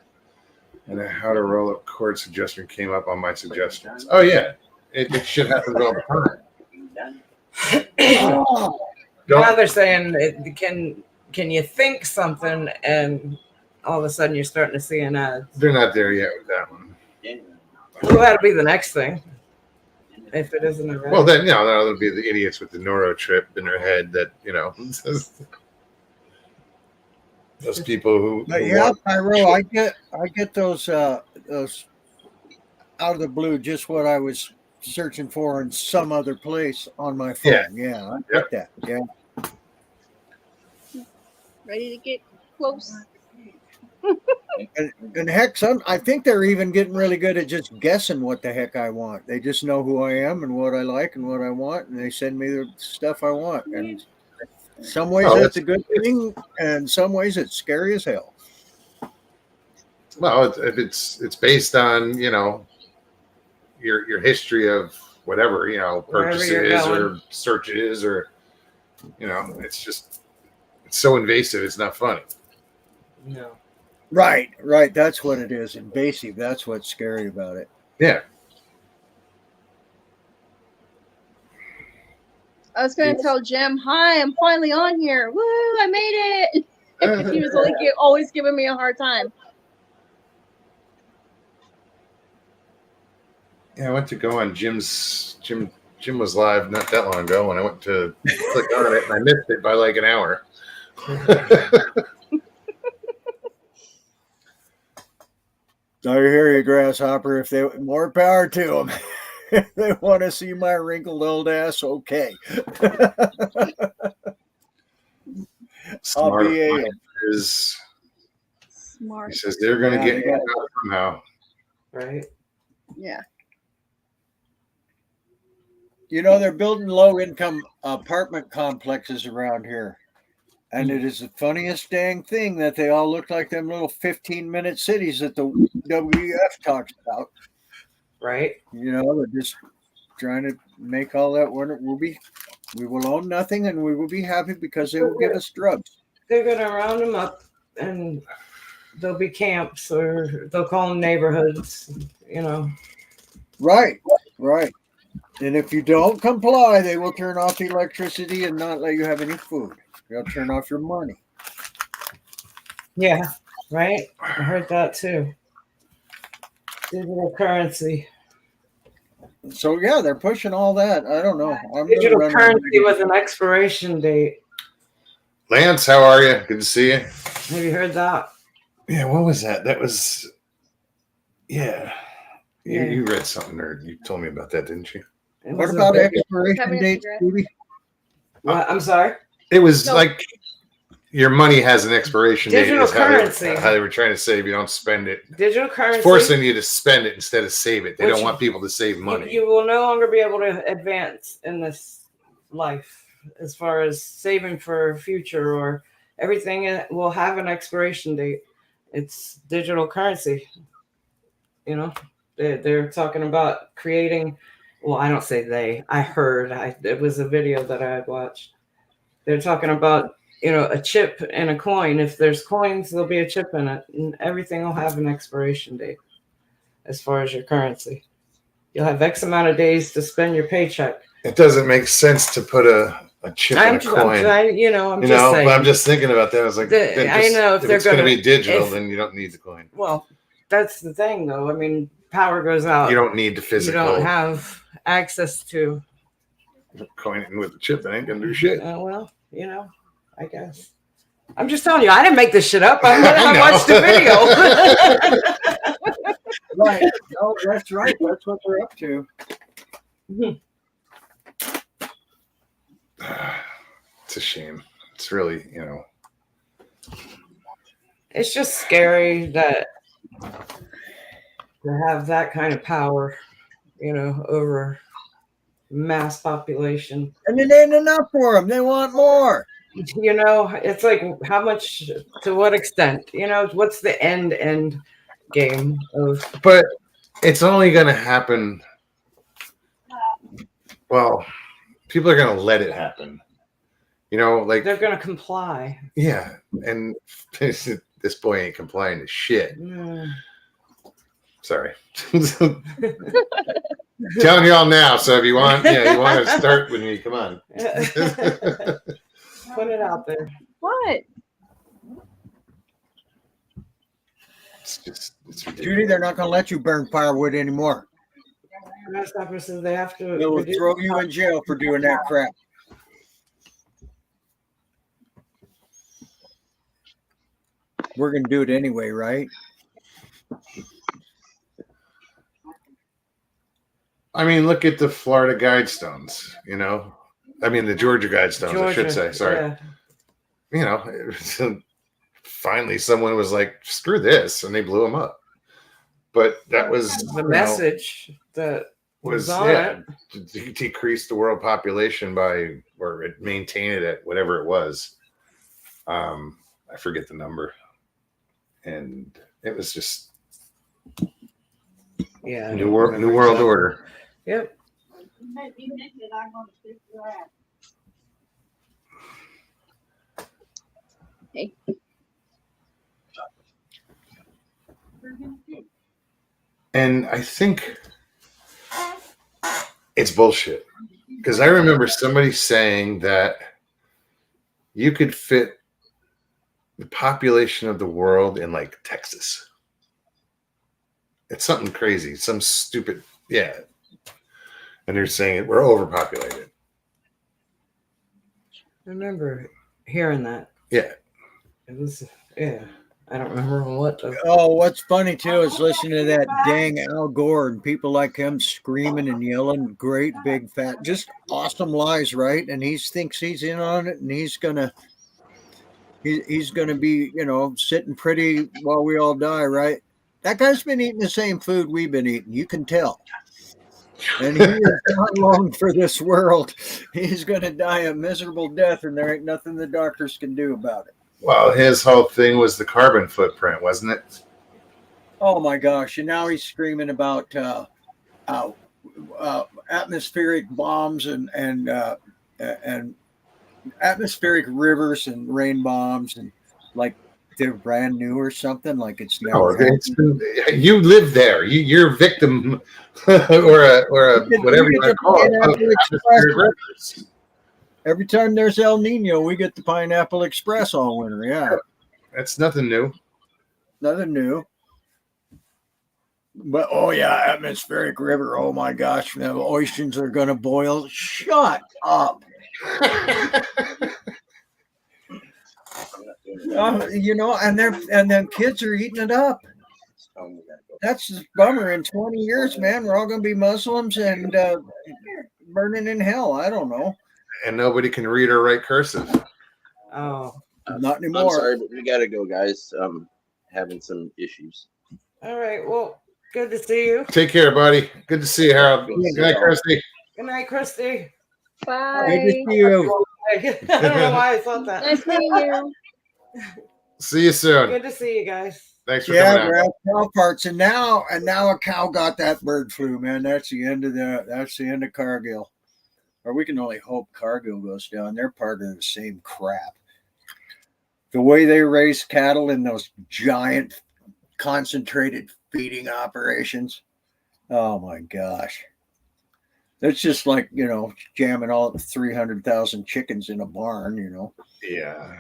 and a how to roll up cord suggestion came up on my suggestions. Oh yeah, it should happen all the time. Oh, Now Don't, they're saying, can you think something and all of a sudden you're starting to see an ad. they're not there yet with that one. Well, that'll be the next thing. If it isn't already. Well, then that'll be the idiots with the neuro trip in their head that those people who. but yeah, Pyro, I get those out of the blue, just what I was searching for in some other place on my phone. Yeah, I get that. Yeah. Ready to get close? And heck, I think they're even getting really good at just guessing what the heck I want. They just know who I am and what I like and what I want, and they send me the stuff I want. And in some ways, that's a good thing, and in some ways, it's scary as hell. Well, if it's based on your history of whatever Wherever you're purchases going. or searches or it's so invasive. It's not funny. No. Right. That's what it is. Invasive. That's what's scary about it. Yeah. I was gonna tell Jim, "Hi, I'm finally on here. Woo! I made it." He was always giving me a hard time. Yeah, I went to go on Jim was live not that long ago, and I went to click on it, and I missed it by like an hour. I hear you, Grasshopper. If they more power to them. If they want to see my wrinkled old ass, okay. Smart be a- Mike is Smart. he says they're going to Yeah, get they me got- out somehow. Right? Yeah. They're building low-income apartment complexes around here. And it is the funniest dang thing that they all look like them little 15-minute cities that the WEF talks about. Right? They're just trying to make all that work. We will own nothing, and we will be happy because they will give us drugs. They're going to round them up and there'll be camps or they'll call them neighborhoods, Right. And if you don't comply, they will turn off the electricity and not let you have any food. They'll turn off your money. Yeah, right? I heard that too. Digital currency. So yeah, they're pushing all that. I don't know. I'm gonna Digital run- currency with an expiration date. Lance, how are you? Good to see you. Have you heard that? Yeah, what was that? That was Yeah. You read something or you told me about that, didn't you? It What was about a big- expiration Having a dates, cigarette? Stevie? What? I'm sorry. It was No. like your money has an expiration date. Digital is currency. How they were trying to say if you don't spend it. Digital currency. It's forcing you to spend it instead of save it. They Which don't want people to save money. You will no longer be able to advance in this life as far as saving for future or everything will have an expiration date. It's digital currency. You know, they're talking about creating. Well, I don't say they. I heard. It was a video that I had watched. They're talking about, you know, a chip and a coin. If there's coins, there'll be a chip in it, and everything will have an expiration date as far as your currency. You'll have X amount of days to spend your paycheck. It doesn't make sense to put a chip in a coin. I'm just saying. But I'm just thinking about that. I was like, I know if they're it's going to gonna- be digital, if- then you don't need the coin. Well, that's the thing, though. I mean, power goes out. You don't need the You physical don't have access to. coin with the chip. That ain't going to do shit. Well, you know, I guess. I'm just telling you, I didn't make this shit up. I know. watched the video. Right. No, that's right. That's what they're up to. It's a shame. It's really, It's just scary that to have that kind of power, you know, over mass population. And it ain't enough for them. They want more. You know, it's like how much, to what extent? You know, what's the end game of? but it's only going to happen. Well, people are going to let it happen. You know, like, They're going to comply. yeah. And this boy ain't complying to shit. Mm. Sorry. Telling y'all now. So if you want to start with me, come on. Put it out there. What? It's Judy, ridiculous. they're not going to let you burn firewood anymore. Grasshopper says they have to. They will reduce- throw you in jail for doing that crap. We're going to do it anyway, right? I mean, look at the Florida Guidestones, I mean, the Georgia Guidestones, I should say. Sorry. Yeah. Finally someone was like, screw this, and they blew them up. But that was The message that was on it. to decrease the world population by, or maintain it at whatever it was. I forget the number. And it was just Yeah. new world order. Yep. Hey. And I think it's bullshit. Because I remember somebody saying that you could fit the population of the world in like Texas. It's something crazy, some stupid, yeah. And they're saying we're overpopulated. I remember hearing that. Yeah. It was, yeah. I don't remember on what though. Oh, what's funny too is listening to that dang Al Gore and people like him screaming and yelling great big fat, just awesome lies, right? And he thinks he's in on it, and he's gonna be, sitting pretty while we all die, right? That guy's been eating the same food we've been eating. You can tell. And he is not long for this world. He's gonna die a miserable death, and there ain't nothing the doctors can do about it. Well, his whole thing was the carbon footprint, wasn't it? Oh my gosh! And now he's screaming about atmospheric bombs and atmospheric rivers and rain bombs, and like they're brand new or something. Like it's No, never. you live there. You're a victim, or a whatever you want to call it. Pineapple of atmospheric rivers. Every time there's El Nino, we get the Pineapple Express all winter. Yeah, That's nothing new. nothing new. But oh yeah, atmospheric river. Oh my gosh, the oceans are gonna boil. Shut up. And then kids are eating it up. That's the bummer. In 20 years, man, we're all gonna be Muslims and burning in hell. I don't know. And nobody can read or write cursive. Oh, Not I'm anymore. sorry, but we gotta go, guys. Having some issues. All right. Well, good to see you. Take care, buddy. Good to see you, Harold. Good to see Good night, y'all. Christy. Good night, Christy. Good to Bye. see you. I don't know why I thought that. Nice meeting you. See you soon. Good to see you guys. Thanks for Yeah, coming out. grass cow parts, and now a cow got that bird flu, man. That's the end of Cargill. Or we can only hope Cargill goes down. They're part of the same crap. The way they raise cattle in those giant concentrated feeding operations. Oh my gosh. That's just like, jamming all 300,000 chickens in a barn, Yeah,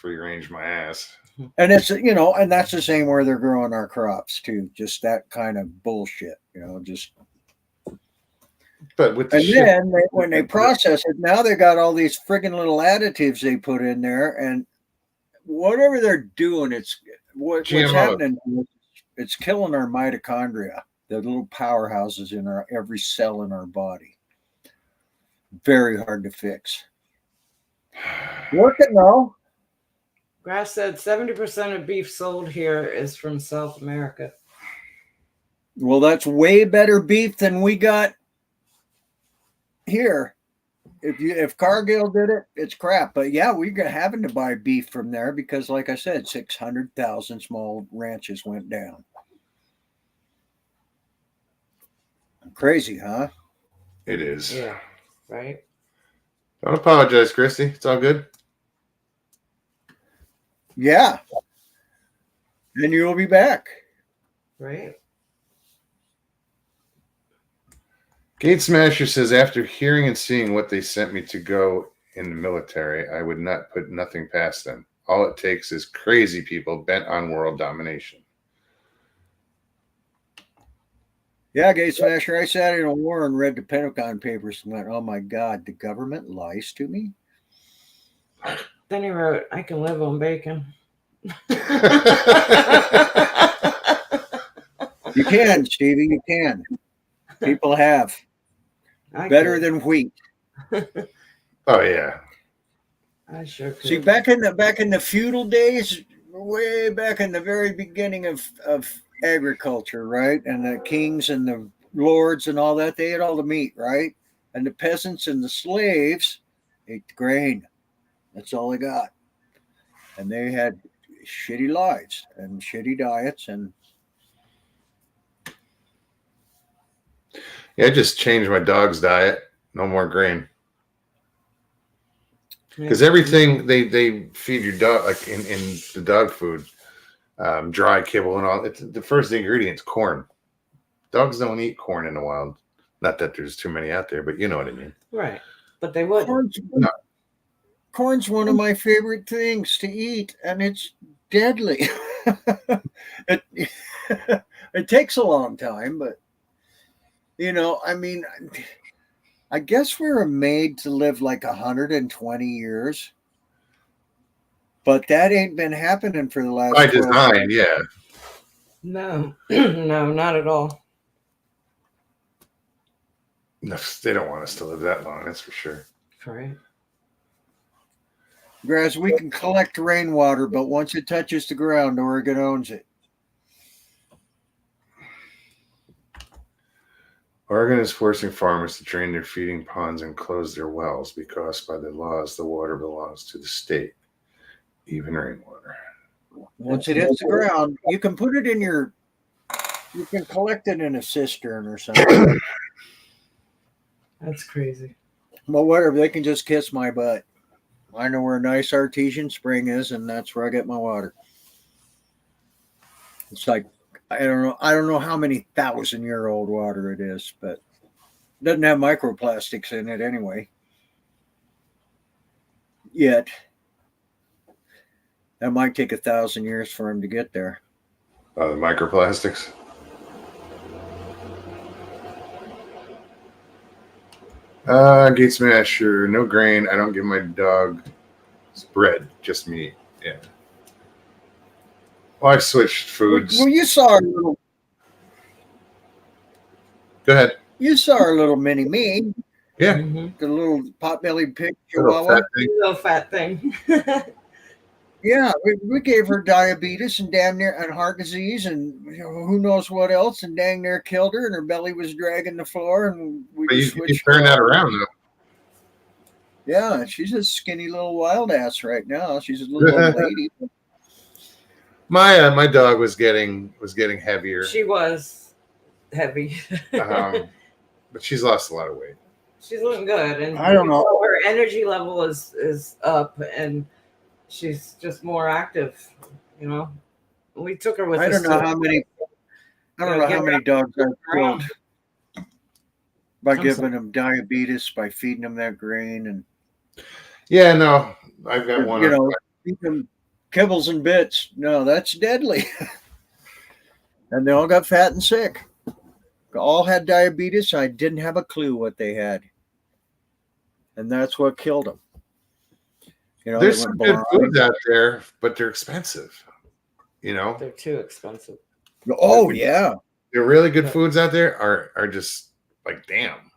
free range my ass. And it's, and that's the same where they're growing our crops too. Just that kind of bullshit, just. But with the And shit, then when they process it, now they got all these friggin' little additives they put in there, and whatever they're doing, what's GMO. happening. It's killing our mitochondria, the little powerhouses in every cell in our body. Very hard to fix. Working though. Grass said 70% of beef sold here is from South America. Well, that's way better beef than we got here. If Cargill did it, it's crap. But yeah, we're having to buy beef from there because, like I said, 600,000 small ranches went down. Crazy, huh? it is. Yeah. Right? Don't apologize, Christy. It's all good. Yeah. And you'll be back. Right? Gate Smasher says, after hearing and seeing what they sent me to go in the military, I would not put nothing past them. All it takes is crazy people bent on world domination. Yeah, Gate Smasher, I sat in a war and read the Pentagon Papers and went, oh my God, the government lies to me? Then he wrote, I can live on bacon. You can, Stevie, you can. People have. I Better could. than wheat. Oh yeah. I sure could. See, back in the feudal days, way back in the very beginning of agriculture, right? And the kings and the lords and all that, they ate all the meat, right? And the peasants and the slaves ate the grain. That's all they got. And they had shitty lives and shitty diets. And Yeah, I just changed my dog's diet. No more grain. Because everything they feed your dog, like in the dog food, dry kibble and all, it's the first ingredient is corn. Dogs don't eat corn in the wild. Not that there's too many out there, but you know what I mean. Right. But they would. corn's one of my favorite things to eat, and it's deadly. It takes a long time, but I mean, I guess we were made to live like 120 years, but that ain't been happening for the last. By 12 design, years. yeah. No. No, not at all. No, they don't want us to live that long, that's for sure. Right. Whereas we can collect rainwater, but once it touches the ground, Oregon owns it. Oregon is forcing farmers to drain their feeding ponds and close their wells because by the laws, the water belongs to the state, even rainwater. Once it hits the ground, you can put it in you can collect it in a cistern or something. That's crazy. But whatever, they can just kiss my butt. I know where a nice artesian spring is, and that's where I get my water. It's like I don't know how many 1,000-year-old water it is, but it doesn't have microplastics in it anyway. Yet. That might take 1,000 years for him to get there. The microplastics. Gate Smasher, no grain. I don't give my dog bread, just meat. Yeah. Well, I've switched foods. Well, you saw our little Go ahead. mini me, Yeah. Mhm. The little fat thing. the little pot-bellied pig Little chihuahua. fat thing. Yeah, we gave her diabetes and damn near and heart disease and who knows what else, and dang near killed her, and her belly was dragging the floor, and we But you switched. turned that around though. Yeah, she's a skinny little wild ass right now. She's a little old lady. My dog was getting heavier, She was heavy. but she's lost a lot of weight. She's looking good, and I don't know. her energy level is up, and she's just more active. You know, we took her with. I us don't know to- how many. I don't know how many dogs I've killed by I'm giving them diabetes, by feeding them that grain, and Yeah, no, I've got one. you know, feed them kibbles and bits. No, that's deadly. And they all got fat and sick. All had diabetes. I didn't have a clue what they had, and that's what killed them. You know, There's they some went good blind. foods out there, but they're expensive. You know, They're too expensive. Oh yeah. the really good foods out there are just like damn.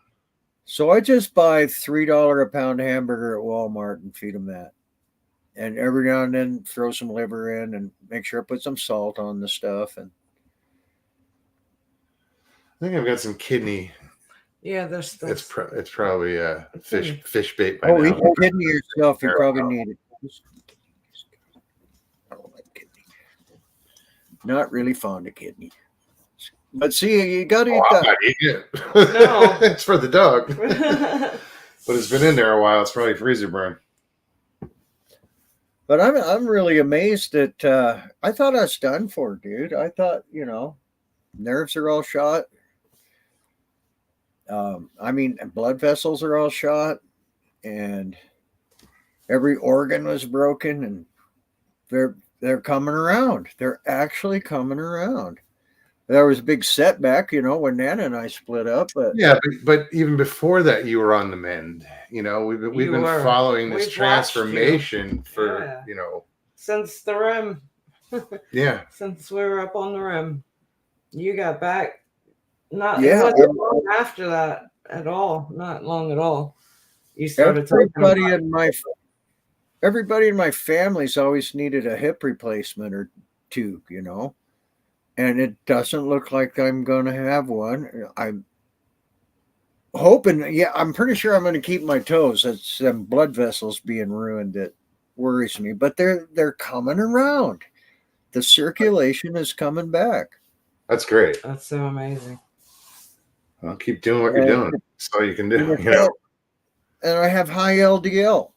So I just buy $3 a pound hamburger at Walmart and feed them that. And every now and then throw some liver in and make sure I put some salt on the stuff. And I think I've got some kidney. Yeah, there's. It's probably It's fish bait by oh, now. eat kidney yourself. You probably need it. I don't like kidney. Not really fond of kidney. But see, you got to eat Oh, I'm that. not eating it. No. It's for the dog. But it's been in there a while. It's probably freezer burn. But I'm really amazed that I thought I was done for, dude. I thought, you know, nerves are all shot. I mean, blood vessels are all shot, and every organ was broken, and they're coming around. They're actually coming around. There was a big setback, you know, when Nana and I split up, but Yeah, but even before that, you were on the mend. You know, we've You been were. following this We've watched transformation for Yeah. you know. Since the rim, Yeah, since we were up on the rim, you got back. It Yeah. wasn't long after that at all. Not long at all. You started talking everybody about everybody in my family's always needed a hip replacement or two, you know, and it doesn't look like I'm going to have one. I'm hoping, yeah, I'm pretty sure I'm going to keep my toes. It's them blood vessels being ruined that worries me, but they're coming around. The circulation is coming back. that's great. That's so amazing. Well, keep doing what you're doing. That's all you can do. And You know, I have high LDL.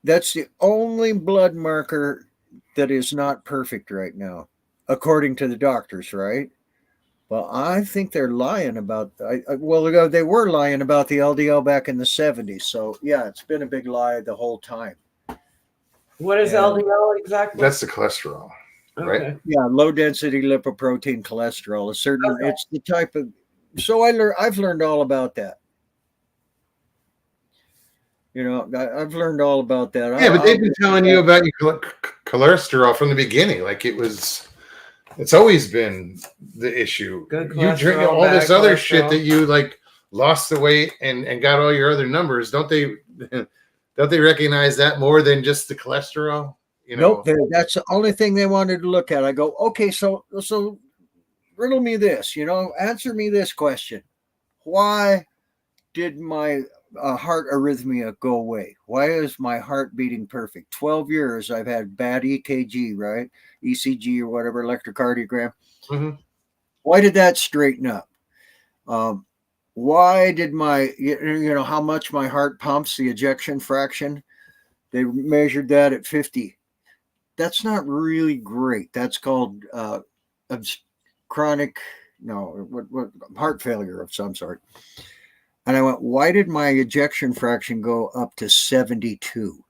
That's the only blood marker that is not perfect right now, according to the doctors, right? Well, I think they're lying about. They were lying about the LDL back in the 70s. So yeah, it's been a big lie the whole time. What is Yeah. LDL exactly? that's the cholesterol. right. Okay. Yeah, low density lipoprotein cholesterol. It's the type of. So I've learned all about that. You know, I've learned all about that. Yeah, but they've been telling you about your cholesterol from the beginning. Like it's always been the issue. Good You drink cholesterol, all this bad other shit cholesterol. that you like lost the weight and got all your other numbers. Don't they recognize that more than just the cholesterol? You know, Nope, that's the only thing they wanted to look at. I go, okay, so riddle me this, answer me this question. Why did my heart arrhythmia go away? Why is my heart beating perfect? 12 years I've had bad EKG, right? ECG or whatever, electrocardiogram. Mhm. Why did that straighten up? Why did how much my heart pumps, the ejection fraction? They measured that at 50. That's not really great. That's called chronic, heart failure of some sort. And I went, why did my ejection fraction go up to 72?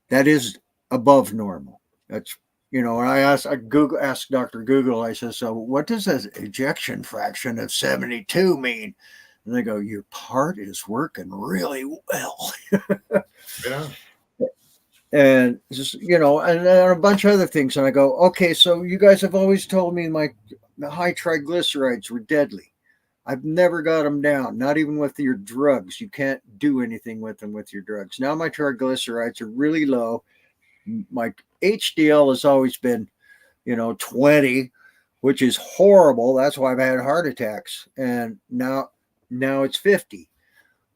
That is above normal. That's, I asked Dr. Google, I said, so what does this ejection fraction of 72 mean? And they go, your heart is working really well. yeah. And just, and a bunch of other things. And I go, okay, so you guys have always told me my high triglycerides were deadly. I've never got them down, not even with your drugs. You can't do anything with them with your drugs. Now my triglycerides are really low. My HDL has always been, 20, which is horrible. That's why I've had heart attacks. And now it's 50,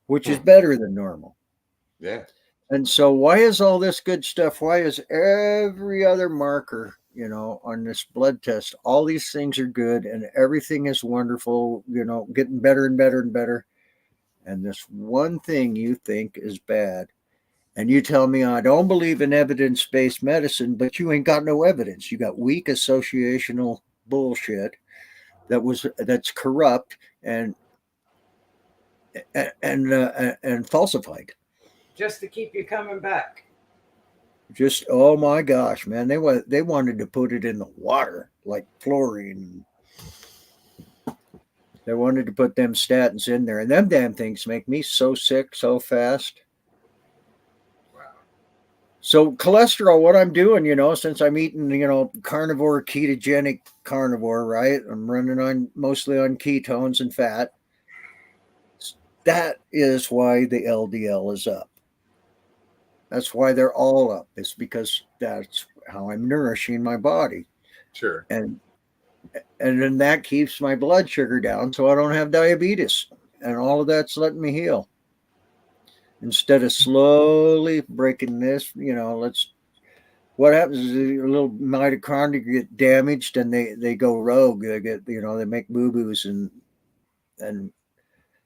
which is better than normal. Yeah. And so why is all this good stuff? Why is every other marker, on this blood test, all these things are good and everything is wonderful, getting better and better and better. And this one thing you think is bad. And you tell me I don't believe in evidence-based medicine, but you ain't got no evidence. You got weak associational bullshit that's corrupt and falsified. Just to keep you coming back. Just, oh my gosh, man, they wanted to put it in the water like fluorine. They wanted to put them statins in there, and them damn things make me so sick so fast. So cholesterol, what I'm doing, since I'm eating, carnivore, ketogenic carnivore, right? I'm running mostly on ketones and fat. That is why the LDL is up. That's why they're all up. It's because that's how I'm nourishing my body. Sure. And then that keeps my blood sugar down so I don't have diabetes. And all of that's letting me heal. Instead of slowly breaking this, what happens is a little mitochondria get damaged and they go rogue. They get, they make boo-boos and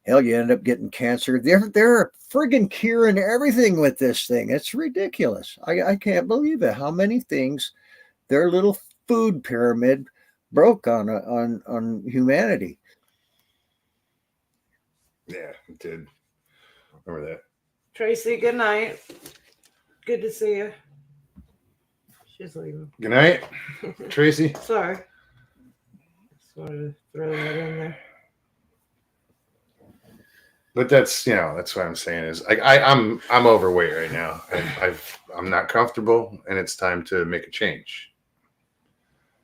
hell, you end up getting cancer. They're friggin' curing everything with this thing. It's ridiculous. I can't believe it. How many things their little food pyramid broke on humanity. Yeah, it did. Remember that. Tracy, good night. Good to see you. She's leaving. Good night, Tracy. Sorry. Just wanted to throw that in there. But that's that's what I'm saying is I'm overweight right now and I'm not comfortable and it's time to make a change.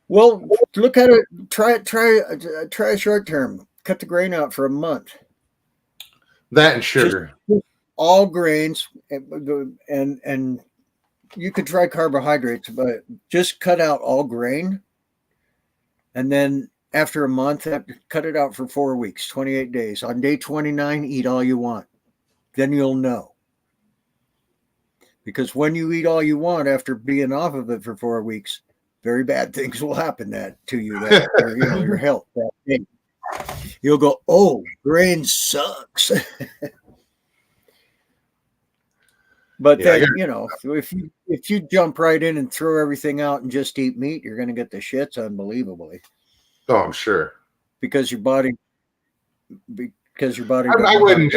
Well, look at it. Try a short term. Cut the grain out for a month. That and sugar. All grains, and you could try carbohydrates, but just cut out all grain. And then after a month, cut it out for 4 weeks, 28 days. On day 29, eat all you want. Then you'll know. Because when you eat all you want after being off of it for 4 weeks, very bad things will happen to you, your health that day. You'll go, oh, grain sucks. But then, if you jump right in and throw everything out and just eat meat, you're going to get the shits unbelievably. Oh, I'm sure. Because your body. I wouldn't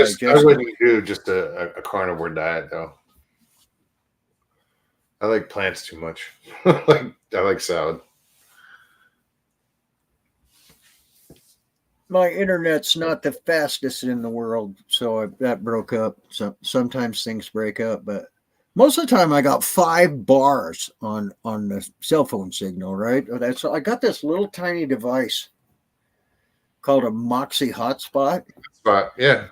do just a carnivore diet though. I like plants too much. I like salad. My internet's not the fastest in the world, so that broke up. So sometimes things break up, but most of the time I got 5 bars on the cell phone signal. Right? I got this little tiny device called a Moxie hotspot. Yeah.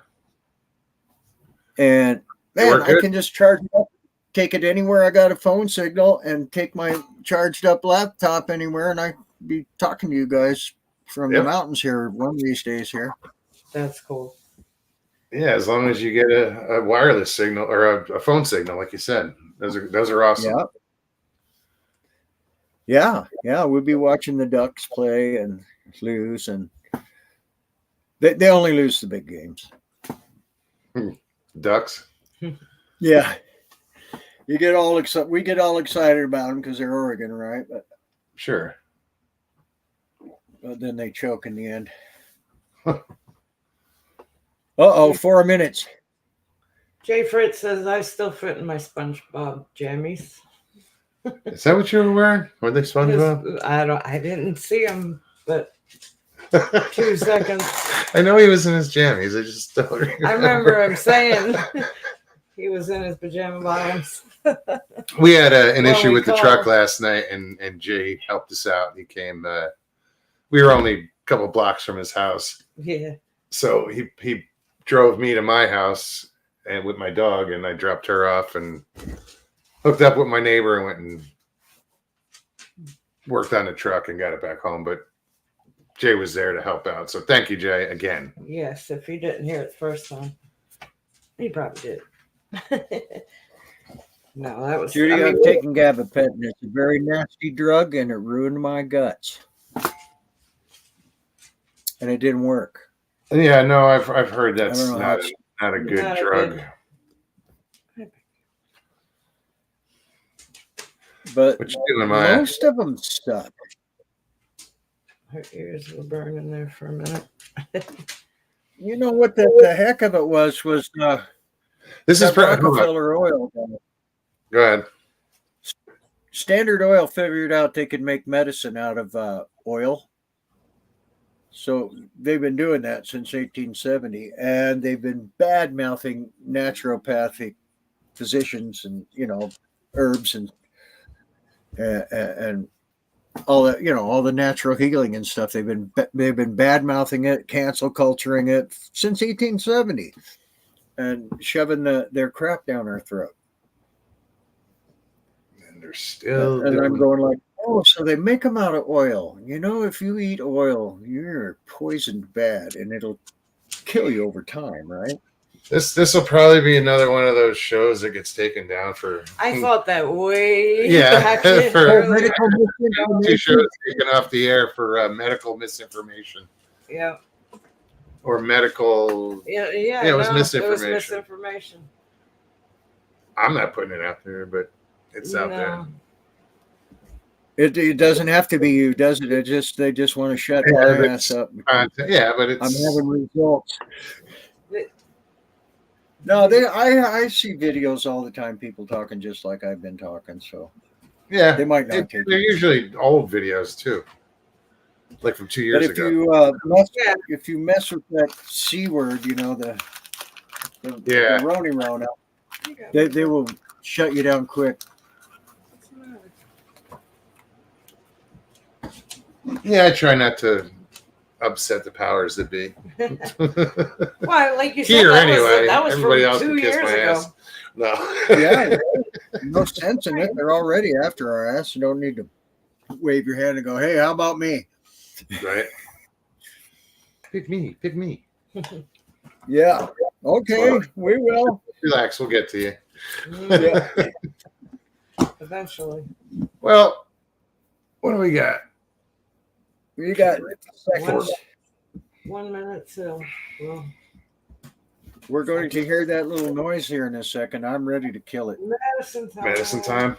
And man, I can just charge it up, take it anywhere I got a phone signal, and take my charged up laptop anywhere, and I be talking to you guys from the mountains here one of these days here. That's cool. Yeah, as long as you get a wireless signal or a phone signal, like you said, those are awesome. Yeah. We'll be watching the Ducks play and lose, and they only lose the big games. Ducks. Yeah, we get all excited about them because they're Oregon, right? But sure. But then they choke in the end. 4 minutes. Jay Fritz says I still fit in my SpongeBob jammies. Is that what you were wearing? Were they SpongeBob? I didn't see him, but 2 seconds. I know he was in his jammies. I just don't remember. I remember him saying he was in his pajama bottoms. We had an issue with the truck last night, and Jay helped us out. He came. We were only a couple blocks from his house. Yeah. So he drove me to my house and with my dog, and I dropped her off and hooked up with my neighbor and went and worked on the truck and got it back home. But Jay was there to help out. So thank you, Jay, again. Yes, if he didn't hear it the first time, he probably did. No, that was Judy, I mean, I've taken gabapentin. It's a very nasty drug, and it ruined my guts. And it didn't work. Yeah, no, I've heard that's I don't know how not a good Not a drug. good- But What you doing, Maya? most of them suck. her ears were burning there for a minute. You know what the heck of it was This is that hold on. Rockefeller oil. Go ahead. Standard Oil figured out they could make medicine out of oil. So they've been doing that since 1870, and they've been bad mouthing naturopathic physicians and herbs and all that, all the natural healing and stuff. They've been bad mouthing it, cancel culturing it since 1870, and shoving their crap down our throat. And they're still And I'm doing going like, oh, so they make them out of oil. If you eat oil, you're poisoned bad, and it'll kill you over time, right? this will probably be another one of those shows that gets taken down for I thought that way Yeah, back for- earlier. two shows taken off the air for medical misinformation Yeah, or medical. yeah. Yeah, it was no, misinformation. It was misinformation. I'm not putting it out there, but it's out there. No. It doesn't have to be you, does it? They just want to shut Yeah, my but ass up. Yeah, but it's I'm having results. It- No, I see videos all the time, people talking just like I've been talking, so yeah. they might not take They're it. usually old videos too, like from 2 But years if ago. you mess with that C word, the Yeah. Roni Rona, You got they me. will shut you down quick. What's the matter? Yeah, I try not to upset the powers that be. Well, like you said, Here that anyway. that was Everybody from else 2 can kiss years my ago. ass. No. Yeah, no sense in it. They're already after our ass. You don't need to wave your hand and go, "Hey, how about me?" Right. Pick me. Pick me. Yeah. Okay, Well, we will. Relax. We'll get to you. Mm, eventually. Well, what do we got? We got seconds. 1 minute till. Well, We're going to hear that little noise here in a second. I'm ready to kill it. medicine time. Medicine time.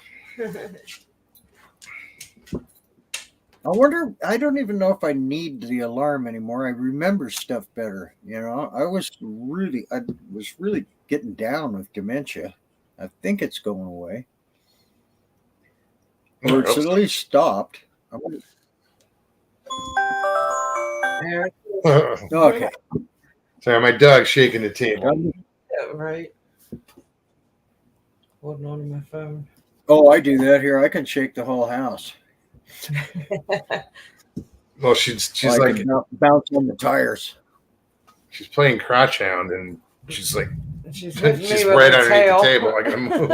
I wonder, I don't even know if I need the alarm anymore. I remember stuff better. I was really getting down with dementia. I think it's going away. Or it's at least stopped. There, Okay. Sorry, my dog's shaking the table. yeah, right. Holding on to my phone. Oh, I do that here. I can shake the whole house. Well, she's I like can bounce on the tires. she's playing crotch hound, and she's like She's, she's right underneath the table. I gotta move.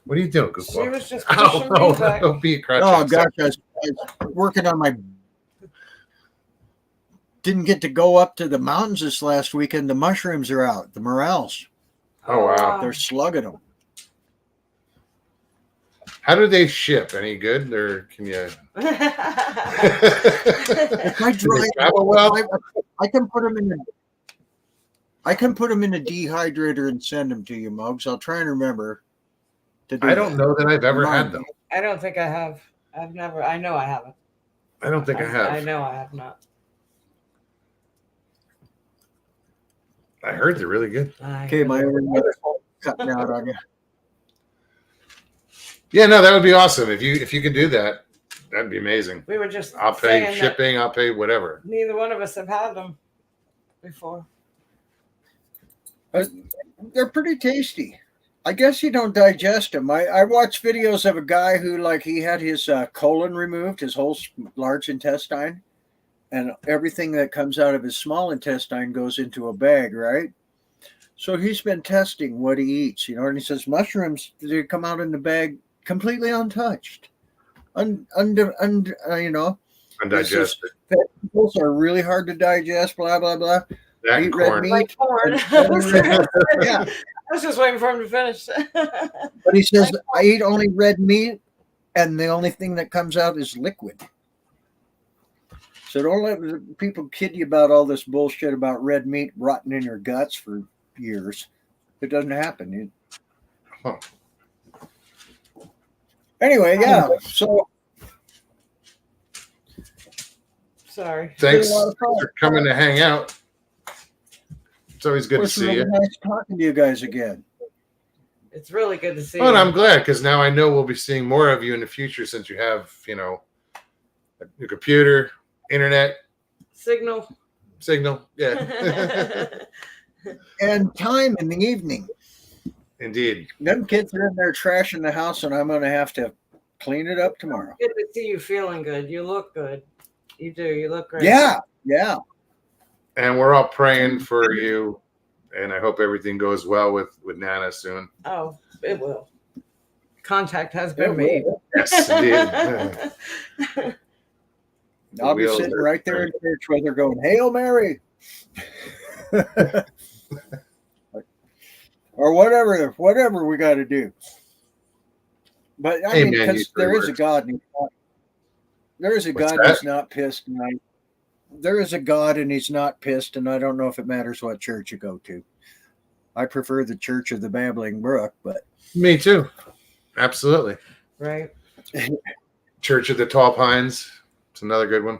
What are you doing, She Goofball? was just Oh pushing no! me back. Don't be a crotch Oh hound. gosh, I was working on my. Didn't get to go up to the mountains this last weekend. The mushrooms are out. The morels. Oh wow! They're slugging them. How do they ship? Any good, or can you? If I Do they dry, travel well? I can put them in. I can put them in a dehydrator and send them to you, Muggs. I'll try and remember. To do I don't that. know that I've ever Remind had them. I don't think I have. I've never. I know I haven't. I don't think I I have. know I have not. I heard they're really good. Okay, my internet's cutting out on you. Yeah, no, that would be awesome if you could do that. That'd be amazing. We were just I'll pay saying that shipping. I'll pay whatever. neither one of us have had them before. They're pretty tasty. I guess you don't digest them. I watched videos of a guy who, he had his colon removed, his whole large intestine, and everything that comes out of his small intestine goes into a bag, right? So he's been testing what he eats, you know, and he says mushrooms, they come out in the bag completely untouched. You know, Undigested. vegetables are really hard to digest, blah, blah, blah. That and Eat red corn. meat. Like corn. Yeah. I was just waiting for him to finish. But he says, I eat only red meat, and the only thing that comes out is liquid. So don't let people kid you about all this bullshit about red meat rotting in your guts for years. It doesn't happen. Huh. Anyway, yeah. So Sorry. Thanks a lot of fun. for coming to hang out. It's always good to It's see really you. nice talking to you guys again. It's really good to see Well, and you. I'm glad because now I know we'll be seeing more of you in the future since you have, you know, your computer, internet, Signal. signal. Yeah, And time in the evening. indeed. Them kids are in there trashing the house, and I'm going to have to clean it up tomorrow. Good to see you feeling good. You look good. You do. You look great. Yeah, yeah. And we're all praying for you, and I hope everything goes well with Nana soon. Oh, it will. Contact has It been made. will. Yes, indeed. I'll be Wheels sitting are right there in church with her going, Hail Mary. Or whatever we got to do. But I mean, Amen, you because there three is a words. God. And there is a What's God that? who's not pissed. And there is a God and he's not pissed. And I don't know if it matters what church you go to. I prefer the Church of the Babbling Brook, but Me too. Absolutely. Right. Church of the Tall Pines. It's another good one.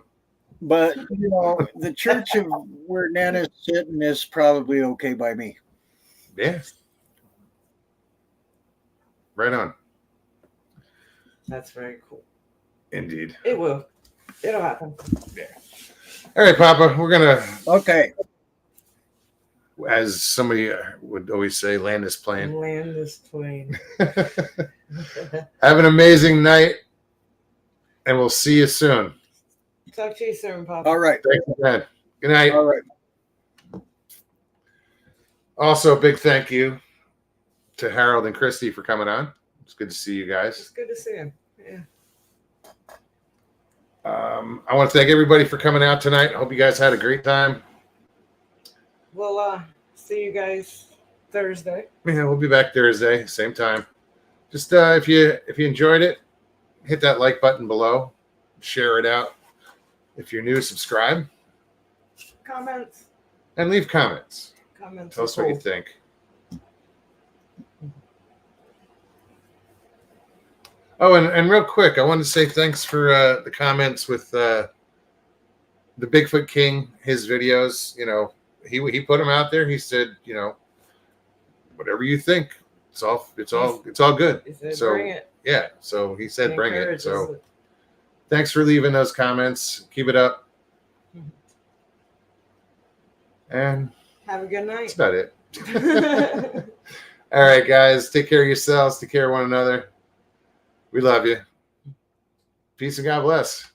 But you know, the church of where Nana's sitting is probably okay by me. Yeah. Right on. That's very cool. Indeed. It will. It'll happen. All right, Papa. We're gonna, Okay. as somebody would always say, land this plane. Land this plane. Have an amazing night, and we'll see you soon. Talk to you soon, Papa. All right. Thanks again. Good night. All right. Also, a big thank you to Harold and Christy for coming on. It's good to see you It's guys. good to see him. Yeah. I want to thank everybody for coming out tonight. I hope you guys had a great time. We'll see you guys Thursday. Yeah, we'll be back Thursday, same time. Just if you enjoyed it, hit that like button below, share it out. If you're new, subscribe Comments. and leave comments. Comments. Tell are us what you cool. think. Oh, and real quick, I wanted to say thanks for the comments with the Bigfoot King, his videos. You know, he put them out there. He said, you know, whatever you think, it's all good. He said, So bring it. yeah, so he said He bring it. encourages So it. thanks for leaving those comments. Keep it up. And Have a good that's night. about it. All right, guys. Take care of yourselves. Take care of one another. We love you. Peace and God bless.